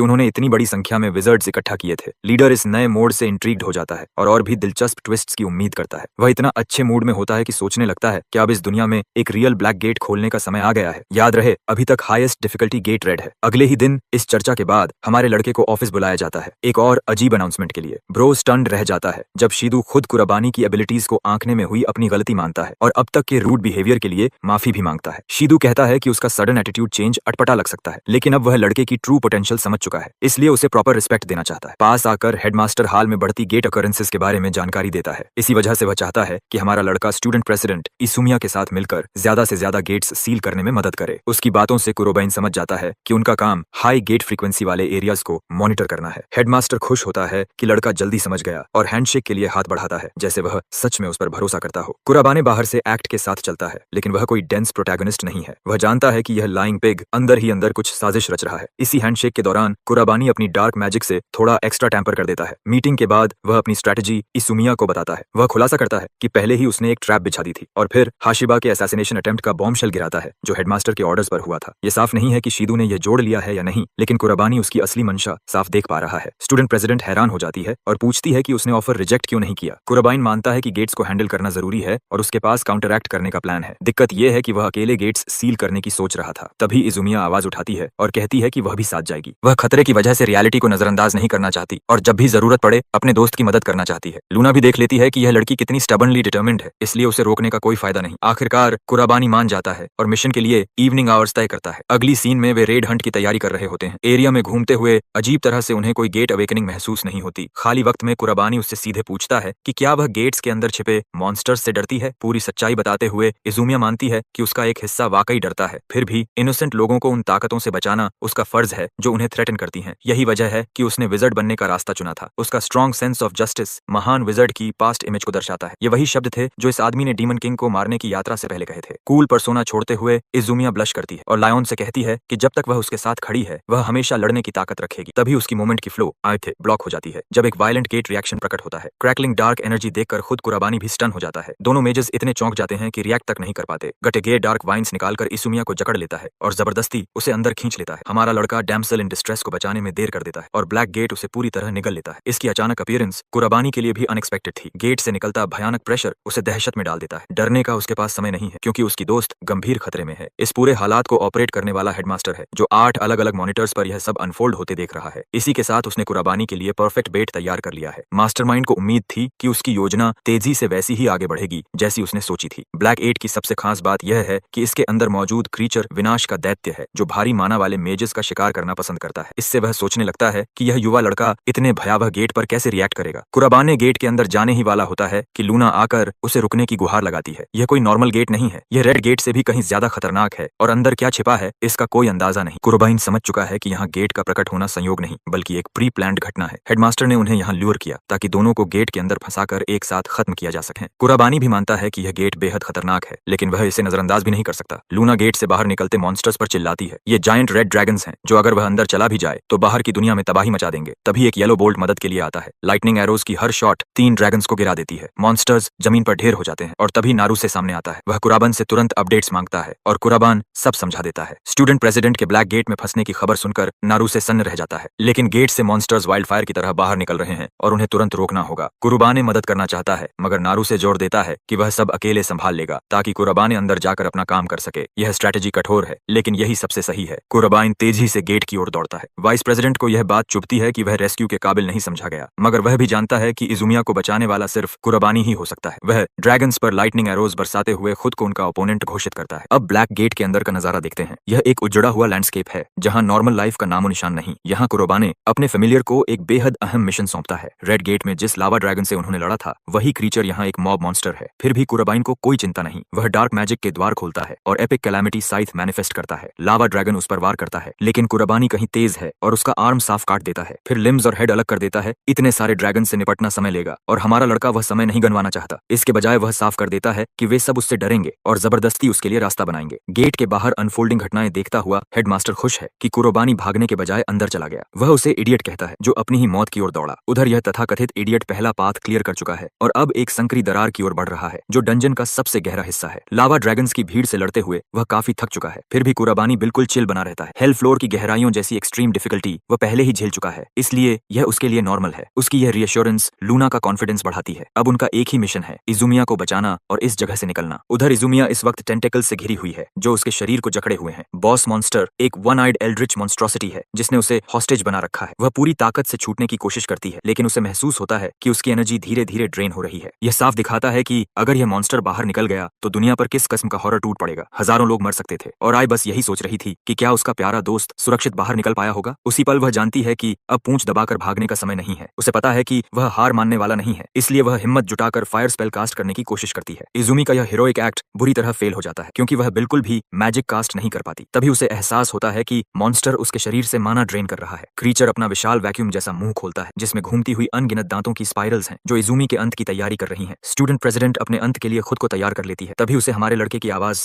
उन्होंने इतनी बड़ी संख्या में विजर्ड्स इकट्ठा किए थे। लीडर इस नए मोड से इंट्रीग्ड हो जाता है और भी दिलचस्प ट्विस्ट्स की उम्मीद करता है। वह इतना अच्छे मूड में होता है कि सोचने लगता है कि अब इस दुनिया में एक रियल ब्लैक गेट खोलने का समय आ गया है। याद रहे, अभी तक हाईएस्ट डिफिकल्टी गेट रेड है। अगले ही दिन इस चर्चा के बाद हमारे लड़के को ऑफिस बुलाया जाता है, एक और अजीब अनाउंसमेंट के लिए। ब्रो स्टन्ड रह जाता है जब शीदू खुद कुराबानी की एबिलिटीज को आंकने में हुई अपनी गलती मानता है और अब तक के रूड बिहेवियर के लिए माफी भी मांगता है। शीदू कहता है कि उसका सडन एटीट्यूड चेंज अटपटा लग सकता है, लेकिन अब वह लड़के की ट्रू पोटेंशियल समझ चुका है, इसलिए उसे प्रॉपर रिस्पेक्ट देना चाहता है। पास आकर हेडमास्टर हाल में बढ़ती गेट अकरेंसेस के बारे में जानकारी देता है। इसी वजह से वह चाहता है कि हमारा लड़का स्टूडेंट प्रेसिडेंट इसुमिया के साथ मिलकर ज्यादा से ज्यादा गेट्स सील करने में मदद करे। उसकी बातों से कुरोबाइन समझ जाता है कि उनका काम हाई गेट फ्रीक्वेंसी वाले एरियाज को मॉनिटर करना है। हेडमास्टर खुश होता है कि लड़का जल्दी समझ गया और हैंडशेक के लिए हाथ बढ़ाता है, जैसे वह सच में उस पर भरोसा करता हो। कुराबाने बाहर से एक्ट के साथ चलता है, लेकिन वह कोई डेंस प्रोटैगनिस्ट नहीं है। वह जानता है कि यह लाइंग पिग अंदर ही अंदर कुछ साजिश रच रहा है। इसी हैंडशेक के दौरान कुराबानी अपनी डार्क मैजिक से थोड़ा एक्स्ट्रा टैंपर कर देता है। मीटिंग के बाद वह अपनी स्ट्रेटजी इसुमिया को बताता है। वह खुलासा करता है कि पहले ही उसने एक ट्रैप बिछा दी थी और फिर हाशिबा के असैसिनेशन अटेम्प्ट का बॉम्बशेल गिराता है, जो हेडमास्टर के ऑर्डर्स पर हुआ था। यह साफ नहीं है कि शीदू ने यह जोड़ लिया है या नहीं, लेकिन कुराबानी उसकी असली मंशा साफ देख पा रहा है। स्टूडेंट प्रेसिडेंट हैरान हो जाती है और पूछती है कि उसने ऑफर रिजेक्ट क्यों नहीं किया। कुराबाइन मानता है कि गेट्स को हैंडल करना जरूरी है और उसके पास काउंटरैक्ट करने का प्लान है। दिक्कत यह है कि वह अकेले गेट्स सील करने की सोच रहा था। तभी इजुमिया आवाज उठाती है और कहती है कि वह भी साथ जाएगी। वह खतरे की वजह से रियलिटी को नजरअंदाज नहीं करना चाहती और जब भी जरूरत पड़े अपने दोस्त की मदद करना चाहती है। लूना भी देख लेती है कि यह लड़की कितनी स्टबर्नली डिटर्मिन्ड है, इसलिए उसे रोकने का कोई फायदा नहीं। आखिरकार कुराबानी मान जाता है और मिशन के लिए इवनिंग आवर्स तय करता है। अगली सीन में वे रेड हंट की तैयारी कर रहे होते हैं। एरिया में घूमते हुए अजीब तरह से उन्हें कोई गेट अवेकनिंग महसूस नहीं होती। खाली वक्त में कुराबानी उससे सीधे पूछता है कि क्या वह गेट्स के अंदर छिपे मॉन्स्टर्स से डरती है। पूरी सच्चाई बताते हुए इजुमिया मानती है कि उसका एक हिस्सा वाकई डरता है, फिर भी इनोसेंट लोगों को उन ताकतों से बचाना उसका फर्ज है जो उन्हें थ्रेटन करती हैं। यही वजह है कि उसने विजर्ड बनने का रास्ता चुना था। उसका स्ट्रॉन्ग सेंस ऑफ जस्टिस महान विजर्ड की पास्ट इमेज को दर्शाता है। ये वही शब्द थे जो इस आदमी ने डीमन किंग को मारने की यात्रा से पहले कहे थे। कूल पर्सोना छोड़ते हुए इजुमिया ब्लश करती है और लायन से कहती है कि जब तक वह उसके साथ खड़ी है वह हमेशा लड़ने की ताकत रखेगी। तभी उसकी मोमेंट की फ्लो आए थे ब्लॉक हो जाती है जब एक वायलेंट गेट रिएक्शन प्रकट होता है। क्रैकलिंग डार्क एनर्जी देखकर खुद कुराबानी भी स्टन हो जाता है। दोनों मेजर्स इतने चौंक जाते हैं कि रिएक्ट तक नहीं कर पाते। गटेगे डार्क वाइन्स निकालकर इसुमिया को जकड़ लेता है और जबरदस्ती उसे अंदर खींच लेता है। हमारा लड़का डैम्सल इन डिस्ट्रेस को बचाने में देर कर देता है और ब्लैक गेट उसे पूरी तरह निगल लेता है। इसकी अचानक अपीयरेंस कुराबानी के लिए भी अनएक्सपेक्टेड थी। गेट से निकलता भयानक प्रेशर उसे दहशत में डाल देता है। डरने का उसके पास समय नहीं है क्योंकि उसकी दोस्त गंभीर खतरे में है। इस पूरे हालात को ऑपरेट करने वाला हेडमास्टर है जो 8 अलग अलग मॉनिटर्स पर यह सब अनफोल्ड होते देख रहा है। इसी के साथ उसने कुराबानी के लिए परफेक्ट बेट तैयार कर लिया है। मास्टरमाइंड को उम्मीद थी कि उसकी योजना तेजी से वैसी ही आगे बढ़ेगी जैसी उसने सोची थी। ब्लैक 8 की सबसे खास बात यह है कि इसके अंदर मौजूद क्रीचर विनाश का दैत्य है जो भारी माना वाले मेजेस का शिकार करना पसंद करता है। इससे वह सोचने लगता है कि यह युवा लड़का इतने भयावह गेट पर कैसे रिएक्ट करेगा। कुराबाने गेट के अंदर जाने ही वाला होता है कि लूना आकर उसे रुकने की गुहार लगाती है। यह कोई नॉर्मल गेट नहीं है, यह रेड गेट से भी कहीं ज्यादा खतरनाक है और अंदर क्या छिपा है इसका कोई अंदाजा नहीं। कुराबाइन समझ चुका है कि यहाँ गेट का प्रकट होना संयोग नहीं बल्कि एक प्री प्लान्ड घटना है। हेडमास्टर ने उन्हें यहाँ ल्यूर किया ताकि दोनों को गेट के अंदर फंसाकर एक साथ खत्म किया जा सके। कुराबानी भी मानता है कि यह गेट बेहद खतरनाक है, लेकिन वह इसे नजरअंदाज भी नहीं कर सकता। लूना गेट से बाहर निकलते मॉन्स्टर्स पर चिल्लाती है। ये जायंट रेड ड्रैगन्स हैं जो अगर वह अंदर चला भी जाए तो बाहर की दुनिया में तबाही मचा देंगे। तभी एक येलो बोल्ट मदद के लिए आता है। लाइटनिंग एरोज की हर शॉट 3 ड्रैगन्स को गिरा देती है। मॉन्स्टर्स जमीन पर ढेर हो जाते हैं और तभी नारू से सामने आता है। वह कुराबान से तुरंत अपडेट्स मांगता है और कुराबान सब समझा देता है। स्टूडेंट प्रेसिडेंट के ब्लैक गेट में फंसने की खबर सुनकर नारू से सन्न रह जाता है, लेकिन गेट से मॉन्स्टर्स वाइल्ड फायर की तरह बाहर निकल रहे हैं और उन्हें तुरंत रोकना होगा। कुराबाने मदद करना चाहता है मगर नारू से जोर देता है कि वह सब अकेले संभाल लेगा ताकि कुराबाने अंदर जाकर अपना काम कर सके। यह स्ट्रेटेजी कठोर है लेकिन यही सबसे सही है। कुराबाइन तेजी से गेट की ओर दौड़ता है। वाइस प्रेसिडेंट को यह बात चुभती है कि वह रेस्क्यू के काबिल नहीं समझा गया, मगर वह भी जानता है कि इजुमिया को बचाने वाला सिर्फ कुराबानी ही हो सकता है। वह ड्रैगन्स पर लाइटनिंग एरोज बरसाते हुए खुद को उनका ओपोनेंट घोषित करता है। अब ब्लैक गेट के अंदर का नजारा देखते हैं। यह एक उजड़ा हुआ लैंडस्केप है जहां नॉर्मल लाइफ का नामो निशान नहीं। यहाँ कुराबाने अपने फेमिलियर को एक बेहद अहम मिशन सौंपता है। रेड गेट में जिस लावा ड्रैगन से उन्होंने लड़ा था वही क्रीचर यहाँ एक मॉब मॉन्स्टर है। फिर भी कुराबाइन को कोई चिंता नहीं। वह डार्क मैजिक के द्वार खोलता है और एपिक कैलामिटी साइथ मैनिफेस्ट करता है। लावा ड्रैगन उस पर वार करता है लेकिन कुराबानी कहीं तेज है और उसका आर्म साफ काट देता है। फिर लिम्स और हेड अलग कर देता है। इतने सारे ड्रैगन से निपटना समय लेगा और हमारा लड़का वह समय नहीं गंवाना चाहता। इसके बजाय वह साफ कर देता है कि वे सब उससे डरेंगे और जबरदस्ती उसके लिए रास्ता बनाएंगे। गेट के बाहर अनफोल्डिंग घटनाएं देखता हुआ हेडमास्टर खुश है कि कुराबानी भागने के बजाय अंदर चला गया। वह उसे इडियट कहता है जो अपनी ही मौत की ओर दौड़ा। उधर यह तथाकथित इडियट पहला पाथ क्लियर कर चुका है और अब एक संकरी दरार की ओर बढ़ रहा है जो डंजन का सबसे गहरा हिस्सा है। लावा ड्रैगन्स की भीड़ से लड़ते हुए वह काफी थक चुका है, फिर भी कुराबानी बिल्कुल चिल बना रहता है। हेल फ्लोर की गहराइयों जैसी एक्सट्रीम डिफिकल्टी वह पहले ही झेल चुका है, इसलिए यह उसके लिए नॉर्मल है। उसकी यह रिएश्योरेंस लूना का कॉन्फिडेंस बढ़ाती है। अब उनका एक ही मिशन है, इजुमिया को बचाना और इस जगह से निकलना। उधर इजुमिया इस वक्त टेंटेकल से घिरी हुई है जो उसके शरीर को जकड़े हुए हैं। बॉस मॉन्स्टर एक वन आइड एल्ड्रिच मॉन्स्ट्रोसिटी है जिसने उसे हॉस्टेज बना रखा है। वह पूरी ताकत से छूटने की कोशिश करती है लेकिन उसे महसूस होता है कि उसकी एनर्जी धीरे धीरे ड्रेन हो रही है। यह साफ दिखाता है कि अगर यह मॉन्स्टर बाहर निकल गया तो दुनिया पर किस किस्म का हॉरर टूट पड़ेगा। हजारों लोग मर सकते थे और आय बस यही सोच रही थी कि क्या उसका प्यारा दोस्त सुरक्षित बाहर निकल पाया होगा। उसी पल वह जानती है कि अब पूंछ दबाकर भागने का समय नहीं है। उसे पता है कि वह हार मानने वाला नहीं है, इसलिए वह हिम्मत जुटाकर फायर स्पेल कास्ट करने की कोशिश करती है। इजुमी का यह हीरोइक एक्ट बुरी तरह फेल हो जाता है क्योंकि वह बिल्कुल भी मैजिक कास्ट नहीं कर पाती। तभी उसे एहसास होता है कि मॉन्स्टर उसके शरीर से माना ड्रेन कर रहा है। क्रीचर अपना विशाल वैक्यूम जैसा मुंह खोलता है जिसमें घूमती हुई अनगिनत दांतों की स्पाइरल्स हैं जो इजुमी के अंत की तैयारी कर रही हैं। स्टूडेंट प्रेसिडेंट अपने अंत के लिए खुद को तैयार कर लेती है। तभी उसे हमारे लड़के की आवाज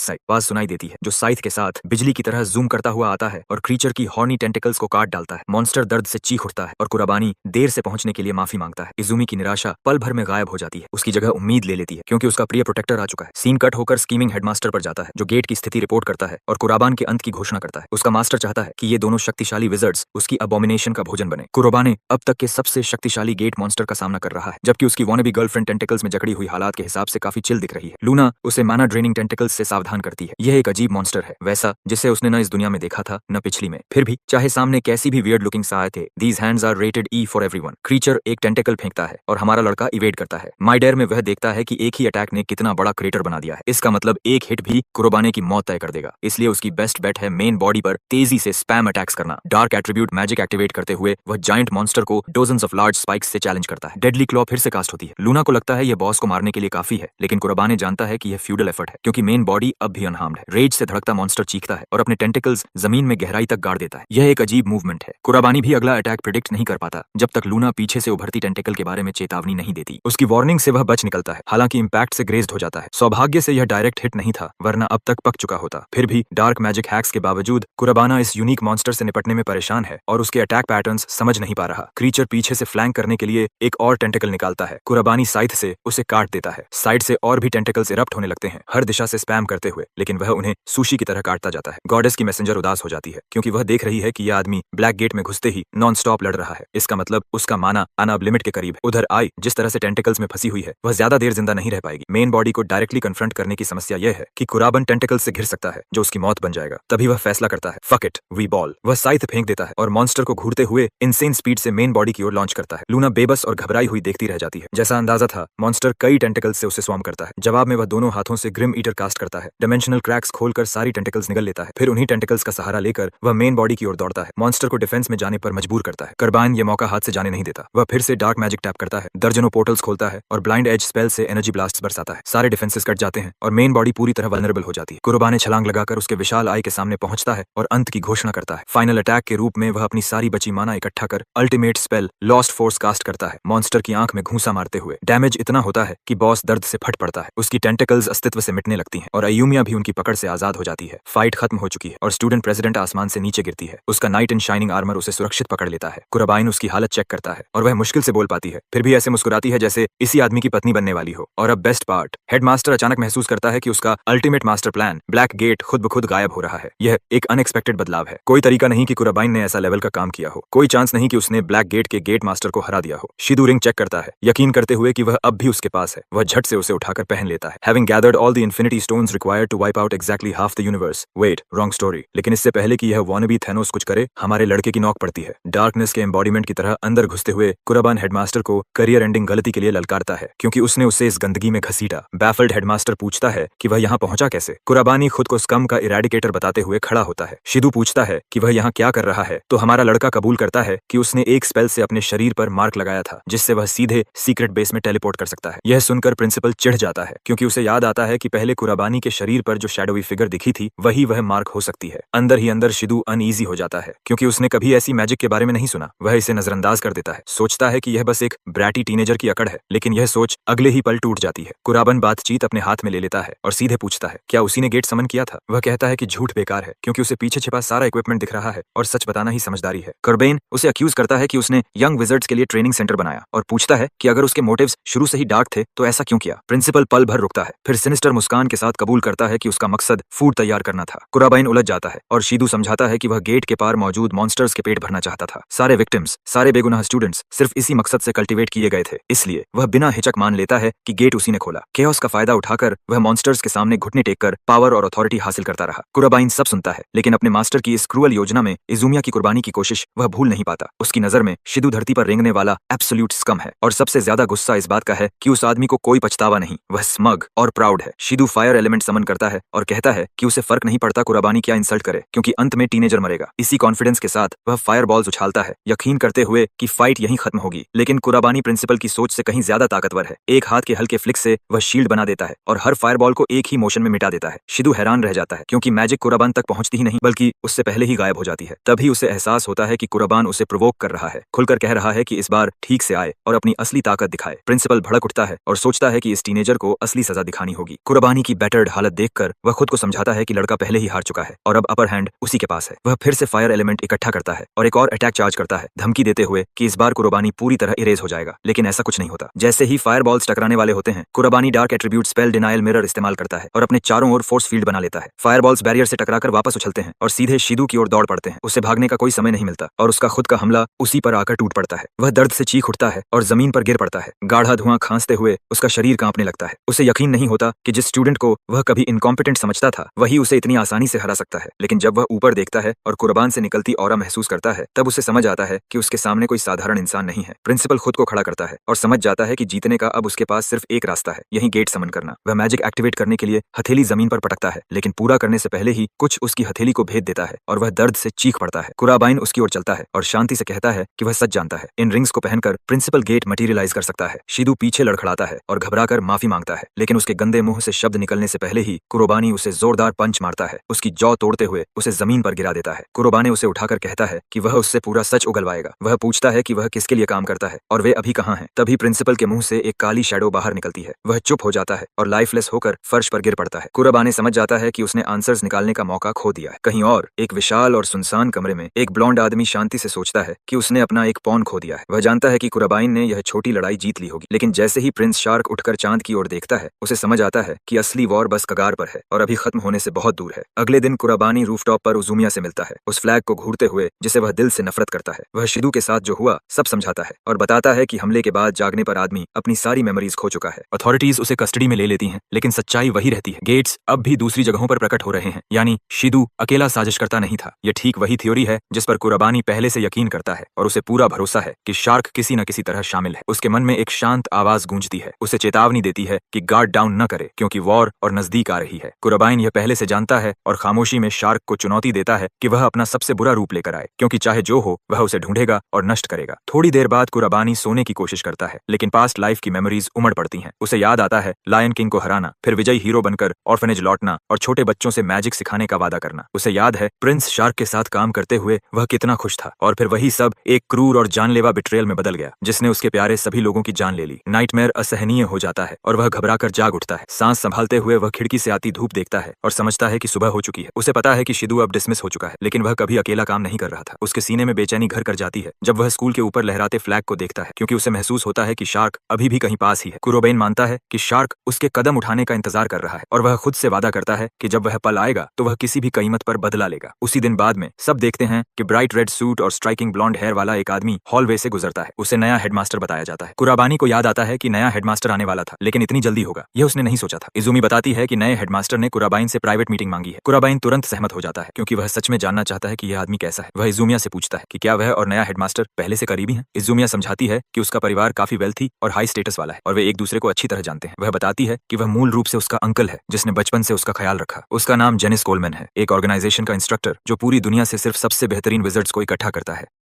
सुनाई देती है जो साइथ के साथ बिजली की तरह जूम करता हुआ आता है और क्रीचर की हॉर्नी टेंटिकल्स को काट डालता है। मॉन्स्टर दर्द से चीख उठता है और कुराबानी देर से पहुंचने के लिए माफी मांगता है। इजुमी की निराशा पल भर में गायब हो जाती है। उसकी जगह उम्मीद ले लेती है क्योंकि उसका प्रिय प्रोटेक्टर आ चुका है। सीन कट होकर स्कीमिंग हेडमास्टर पर जाता है जो गेट की स्थिति रिपोर्ट करता है और कुराबान के अंत की घोषणा करता है। उसका मास्टर चाहता है कि ये दोनों शक्तिशाली विजर्ड्स उसकी अबोमिनेशन का भोजन बने। कुराबाने अब तक के सबसे शक्तिशाली गेट मॉन्स्टर का सामना कर रहा है जबकि उसकी वॉनेबी गर्लफ्रेंड टेंटिकल्स में जकड़ी हुई हालात के हिसाब से काफी चिल दिख रही है। लूना उसे माना ड्रेनिंग टेंटिकल्स से सावधान करती है। यह एक अजीब मॉन्स्टर है, वैसा जिसे उसने न इस दुनिया में देखा था न पिछली में। फिर भी चाहे सामने कैसी भी वियर्ड लुकिंग आए थे, these hands are rated E for everyone. Creature एक टेंटिकल फेंकता है और हमारा लड़का इवेड करता है। माइडेयर में वह देखता है कि एक ही अटैक ने कितना बड़ा क्रेटर बना दिया है। इसका मतलब एक हिट भी कुराबाने की मौत तय कर देगा। इसलिए उसकी बेस्ट बेट है मेन बॉडी पर तेजी से स्पैम अटैक्स करना। डार्क एट्रीब्यूट मैजिक एक्टिवेट करते हुए वह जायंट मॉन्स्टर को डोजन्स ऑफ लार्ज स्पाइक्स से चैलेंज करता है। डेडली क्लॉ फिर से कास्ट होती है। लूना को लगता है यह बॉस को मारने के लिए काफी है, लेकिन कुराबाने जानता है कि यह फ्यूडल एफर्ट है क्योंकि मेन बॉडी अब भी अनहार्म्ड है। रेज से धड़कता मॉन्स्टर चीखता है और अपने टेंटिकल्स जमीन में गहराई तक गाड़ देता है। यह एक अजीब मूवमेंट है। कुराबानी भी अगला अटैक प्रिडिक्ट नहीं कर पाता जब तक लूना पीछे से उभरती टेंटिकल के बारे में चेतावनी नहीं देती। उसकी वार्निंग से वह बच निकलता है, हालांकि इंपैक्ट से ग्रेज्ड हो जाता है। सौभाग्य से यह डायरेक्ट हिट नहीं था, वरना अब तक पक चुका होता। फिर भी डार्क मैजिक हैक्स के बावजूद कुराबाना इस यूनिक मॉन्स्टर से निपटने में परेशान है और उसके अटैक पैटर्न्स समझ नहीं पा रहा। क्रीचर पीछे से फ्लैंक करने के लिए एक और टेंटिकल निकालता है। कुराबानी साइथ से उसे काट देता है। साइड से और भी टेंटिकल्स इरप्ट होने लगते हैं, हर दिशा से स्पैम करते हुए, लेकिन वह उन्हें सुशी की तरह काटता जाता है। गॉडेस की मैसेंजर उदास हो जाती है क्योंकि वह देख रही है कि यह आदमी ब्लैक गेट में घुसते ही नॉन स्टॉप लड़ रहा है। इसका मतलब उसका माना आना अब लिमिट के करीब है। उधर आई जिस तरह से टेंटिकल्स में फंसी हुई है वह ज्यादा देर जिंदा नहीं रह पाएगी। मेन बॉडी को डायरेक्टली कन्फ्रंट करने की समस्या यह है कि कुराबन टेंटिकल्स से घिर सकता है जो उसकी मौत बन जाएगा। तभी वह फैसला करता है, फक इट, वी बॉल। वह साइथ फेंक देता है और मॉन्स्टर को घूरते हुए इनसेन स्पीड से मेन बॉडी की ओर लॉन्च करता है। लूना बेबस और घबराई हुई देखती रह जाती है। जैसा अंदाजा था, मॉन्स्टर कई टेंटिकल्स से उसे स्वार्म करता है। जवाब में वह दोनों हाथों से ग्रिम ईटर कास्ट करता है। डायमेंशनल क्रैक्स खोलकर सारी टेंटिकल्स निगल लेता है। फिर उन्हीं टेंटिकल्स का सहारा लेकर वह मेन बॉडी की ओर दौड़ता है। मॉन्स्टर को डिफेंस में जाने पर मजबूर करता है। कुराबान ये मौका हाथ से जाने नहीं देता। वह फिर से डार्क मैजिक टैप करता है, दर्जनों पोर्टल्स खोलता है और ब्लाइंड एज स्पेल से एनर्जी ब्लास्ट बरसाता है। सारे डिफेंसेस कट जाते हैं और मेन बॉडी पूरी तरह वल्नरेबल हो जाती है। कुराबान छलांग लगाकर उसके विशाल आई के सामने पहुंचता है और अंत की घोषणा करता है। फाइनल अटैक के रूप में वह अपनी सारी बची माना इकट्ठा कर ultimate spell lost force cast करता है। मॉन्स्टर की आंख में घूंसा मारते हुए डैमेज इतना होता है कि बॉस दर्द से फट पड़ता है। उसकी टेंटिकल्स अस्तित्व से मिटने लगती हैं और अयुमिया भी उनकी पकड़ से आजाद हो जाती है। फाइट खत्म हो चुकी है और स्टूडेंट प्रेसिडेंट आसमान से नीचे गिरती है। उसका नाइट इन शाइनिंग आर्मर उसे सुरक्षित पकड़ लेता है। कुराबाइन उसकी हालत चेक करता है और वह मुश्किल से बोल पाती है, फिर भी ऐसे मुस्कुराती है जैसे इसी आदमी की पत्नी बनने वाली हो। और अब बेस्ट पार्ट, हेडमास्टर अचानक महसूस करता है कि उसका ultimate master plan black gate खुद ब खुद गायब हो रहा है। यह एक अनएक्सपेक्टेड बदलाव है। कोई तरीका नहीं कि कुराबाइन ने ऐसा लेवल का काम किया हो। कोई चांस नहीं कि उसने ब्लैक गेट के गेट मास्टर को हरा दिया हो। शिदू रिंग चेक करता है, यकीन करते हुए कि वह अब भी उसके पास है। वह झट से उसे उठाकर पहन लेता है। Having gathered all the infinity stones required to wipe out exactly half the universe. Wait, wrong story. लेकिन इससे पहले कि यह wannabe थैनोस कुछ करे, हमारे लड़के की नॉक पड़ती है। डार्कनेस के एम्बॉडीमेंट की तरह अंदर घुसते हुए कुराबान हेडमास्टर को करियर एंडिंग गलती के लिए ललकारता है क्योंकि उसने उसे इस गंदगी में घसीटा। बैफल्ड हेडमास्टर पूछता है कि वह यहाँ पहुंचा कैसे। कुराबानी खुद को स्कम का इरेडिकेटर बताते हुए खड़ा होता है। शिदू पूछता है कि वह यहाँ क्या कर रहा है तो हमारा लड़का कबूल करता है कि उसने एक स्पेल से अपने शरीर पर मार्क लगाया था जिससे वह सीधे सीक्रेट बेस में टेलीपोर्ट कर सकता है। यह सुनकर प्रिंसिपल चिढ़ जाता है क्योंकि उसे याद आता है कि पहले कुराबानी के शरीर पर जो शैडोवी फिगर दिखी थी वही वह मार्क हो सकती है। अंदर ही अंदर शिदू अनईजी हो जाता है क्योंकि उसने कभी ऐसी मैजिक के बारे में नहीं सुना। वह इसे नजरअंदाज कर देता है, सोचता है कि यह बस एक ब्रैटी टीनेजर की अकड़ है, लेकिन यह सोच अगले ही पल टूट जाती है। कुराबन बातचीत अपने हाथ में ले लेता है और सीधे पूछता है क्या उसी ने गेट समन किया था। वह कहता है कि झूठ बेकार है क्योंकि उसे पीछे छिपा सारा इक्विपमेंट दिख रहा है और सच बताना ही समझदारी है। कर्बेन उसे अक्यूज करता है कि उसने यंग विजर्ड्स के लिए ट्रेनिंग सेंटर बनाया और पूछता है कि अगर उसके मोटिव्स शुरू से ही डार्क थे तो ऐसा क्यों किया। प्रिंसिपल पल भर रुकता है, फिर सिनिस्टर मुस्कान के साथ कबूल करता है कि उसका मकसद फूड तैयार करना था। कुराबाइन उलझ जाता है और शीदू समझाता है कि वह गेट के पार मौजूद मॉन्स्टर्स के पेट भरना चाहता था। सारे विक्टिम्स, सारे बेगुनाह स्टूडेंट्स सिर्फ इसी मकसद से कल्टीवेट किए गए थे। इसलिए वह बिना हिचक मान लेता है कि गेट उसी ने खोला। केओस का फायदा उठाकर वह मॉन्स्टर्स के सामने घुटने टेककर पावर और अथॉरिटी हासिल करता रहा। कुराबाइन सब सुनता है, लेकिन अपने मास्टर की इस क्रूअल योजना में इजुमिया की कुर्बानी की कोशिश वह भूल नहीं पाता। उसकी नजर में शिदू धरती पर रेंगने वाला एब्सोल्यूट स्कम है और सबसे ज्यादा गुस्सा इस बात का है कि उस आदमी को कोई पछतावा नहीं, वह स्मग और प्राउड है। शिदू फायर एलिमेंट समन करता है और कहता है कि उसे फर्क नहीं पड़ता कुराबानी क्या इंसल्ट करे क्योंकि अंत में टीनेजर मरेगा। इसी कॉन्फिडेंस के साथ वह फायर बॉल्स उछालता है, यकीन करते हुए कि फाइट यहीं खत्म होगी। लेकिन कुराबानी प्रिंसिपल की सोच से कहीं कहीं ज्यादा ताकतवर है। एक हाथ के हल्के फ्लिक से वह शील्ड बना देता है और हर फायरबॉल को एक ही मोशन में मिटा देता है। शिदू हैरान रह जाता है क्योंकि मैजिक कुराबान तक पहुंचती ही नहीं बल्कि उससे पहले ही गायब हो जाती है। तभी उसे एहसास होता है कि कुराबान उसे प्रोवोक कर रहा है, खुलकर कह रहा है कि इस बार ठीक से आए और अपनी असली ताकत दिखाए। प्रिंसिपल भड़क उठता है और सोचता है कि इस टीनेजर को असली सजा दिखानी होगी। कुराबानी की बैटर्ड हालत देखकर वह खुद को समझाता है कि लड़का पहले ही हार चुका है और अब अपर हैंड उसी के पास है। वह फिर से फायर एलिमेंट इकट्ठा करता है और एक और अटैक चार्ज करता है, धमकी देते हुए कि इस बार कुराबानी पूरी तरह इरेज हो जाएगा। लेकिन ऐसा कुछ नहीं होता। जैसे ही फायरबॉल्स टकराने वाले होते हैं, कुराबानी dark attribute spell denial mirror इस्तेमाल करता है और अपने चारों ओर फोर्स फील्ड बना लेता है। फायरबॉल्स बैरियर से टकराकर वापस उछलते हैं और सीधे शिदू की ओर दौड़ पड़ते हैं। उसे भागने का कोई समय नहीं मिलता और उसका खुद का हमला उसी पर आकर टूट पड़ता है। वह दर्द से चीख उठता है और जमीन पर गिर पड़ता है। गाढ़ा धुआं खांसते हुए उसका शरीर कांपने लगता है। उसे यकीन नहीं होता कि जिस स्टूडेंट को वह कभी इनकॉम्पिटेंट समझता था वही उसे इतनी आसानी से हरा सकता है। लेकिन जब वह ऊपर देखता है और कुराबान से निकलती ऑरा महसूस करता है, तब उसे समझ आता है कि उसके सामने कोई साधारण इंसान नहीं है। प्रिंसिपल खुद को खड़ा करता है और समझ जाता है कि जीतने का अब उसके पास सिर्फ एक रास्ता है, यही गेट समन करना। वह मैजिक एक्टिवेट करने के लिए हथेली जमीन पर पटकता है, लेकिन पूरा करने से पहले ही कुछ उसकी हथेली को भेद देता है और वह दर्द से चीख पड़ता है। कुराबाइन उसकी ओर चलता है और शांति से कहता है कि वह सच जानता है, इन रिंग्स को पहनकर प्रिंसिपल गेट मटेरियलाइज कर सकता है। शिदू पीछे लड़खड़ाता है और घबराकर माफी मांगता है, लेकिन उसके गंदे मुंह से शब्द निकलने से पहले ही कुराबानी उसे जोरदार पंच मारता है। उसकी जौ तोड़ते हुए उसे जमीन पर गिरा देता है। कुराबाने उसे उठाकर कहता है कि वह उससे पूरा सच उगलवाएगा। वह पूछता है कि वह किसके लिए काम करता है और वे अभी कहाँ हैं। तभी प्रिंसिपल के मुंह से एक काली शैडो बाहर निकलती है। वह चुप हो जाता है और लाइफलेस होकर फर्श पर गिर पड़ता है। कुराबाने समझ जाता है कि उसने आंसर्स निकालने का मौका खो दिया है। कहीं और एक विशाल और सुनसान कमरे में एक ब्लॉन्ड आदमी शांति से सोचता है कि उसने अपना एक पॉन खो दिया है। वह जानता है कि कुराबाइन ने यह छोटी लड़ाई जीत ली होगी, लेकिन जैसे ही प्रिंस शार्क उठकर चांद की ओर देखता है, उसे समझ आता है कि असली वॉर बस कगार पर है और अभी खत्म होने से बहुत दूर है। अगले दिन कुराबानी रूफटॉप पर उजुमिया से मिलता है, उस फ्लैग को घूरते हुए जिसे वह दिल से नफरत करता है। वह शिदू के साथ जो हुआ सब समझाता है और बताता है कि हमले के बाद जागने पर आदमी अपनी सारी मेमोरीज खो चुका है। अथॉरिटीज उसे कस्टडी में ले लेती हैं, लेकिन सच्चाई वही रहती है। गेट्स अब भी दूसरी जगहों पर प्रकट हो रहे हैं, यानी शिदू अकेला साजिश करता नहीं था। यह ठीक वही थ्योरी है जिस पर कुराबानी पहले से यकीन करता है और उसे पूरा भरोसा है कि शार्क किसी न किसी तरह शामिल है। उसके मन में एक शांत आवाज गूंजती है, उसे चेतावनी देती है कि गार्ड डाउन न करे क्योंकि वॉर और नजदीक आ रही है। कुराबाइन यह पहले से जानता है और खामोशी में शार्क को चुनौती देता है कि वह अपना सबसे बुरा रूप लेकर आए, क्योंकि चाहे जो हो वह उसे ढूंढेगा और नष्ट करेगा। थोड़ी देर बाद कुराबानी सोने की कोशिश करता है, लेकिन पास्ट लाइफ की मेमोरीज उमड़ पड़ती हैं। उसे याद आता है लायन किंग को हराना, फिर विजयी हीरो बनकर ऑर्फनेज लौटना और छोटे बच्चों से मैजिक सिखाने का वादा करना। उसे याद है प्रिंस शार्क के साथ काम करते हुए वह कितना खुश था, और फिर वही सब एक क्रूर और जानलेवा बिट्रेयल में बदल गया जिसने उसके प्यारे सभी लोगों की जान ले ली। नाइटमेयर असहनीय हो जाता है और वह घबराकर जाग उठता है। सांस संभालते हुए वह खिड़की से आती धूप देखता है और समझता है कि सुबह हो चुकी है। उसे पता है कि शिदू अब डिसमिस हो चुका है, लेकिन वह कभी अकेला काम नहीं कर रहा था। उसके सीने में बेचैनी घर कर जाती है जब वह स्कूल के ऊपर लहराते फ्लैग को देखता है, क्योंकि उसे महसूस होता है कि शार्क अभी भी कहीं पास ही है। कुराबाइन मानता है कि शार्क उसके कदम उठाने का इंतजार कर रहा है और वह खुद से वादा करता है कि जब वह पल आएगा तो वह किसी भी कीमत पर बदला लेगा। उसी दिन बाद में सब देखते हैं कि ब्राइट रेड सूट और स्ट्राइकिंग ब्लॉन्ड हेयर वाला एक आदमी हॉलवे से गुजरता है। उसे नया हेडमास्टर बताया जाता है। कुराबानी को याद आता है कि नया हेडमास्टर आने वाला था, लेकिन इतनी जल्दी होगा यह उसने नहीं सोचा था। इजुमी बताती है कि नए हेडमास्टर ने कुराबाइन से प्राइवेट मीटिंग मांगी है। कुराबाइन तुरंत सहमत हो जाता है क्योंकि वह सच में जानना चाहता है कि यह आदमी कैसा है। वह इजुमिया से पूछता है कि क्या वह और नया हेडमास्टर पहले से करीबी हैं। इजुमिया समझाती है कि उसका परिवार काफी वेल्थी और हाई स्टेटस वाला है और वे एक दूसरे को अच्छी तरह जानते हैं। वह बताती है कि वह मूल रूप से उसका अंकल है जिसने बचपन से उसका ख्याल रखा। उसका नाम जेनिस कोलमैन है, एक ऑर्गेनाइजेशन का इंस्ट्रक्टर जो पूरी दुनिया से सिर्फ सबसे बेहतरीन विजर्ड्स को इकट्ठा करता है।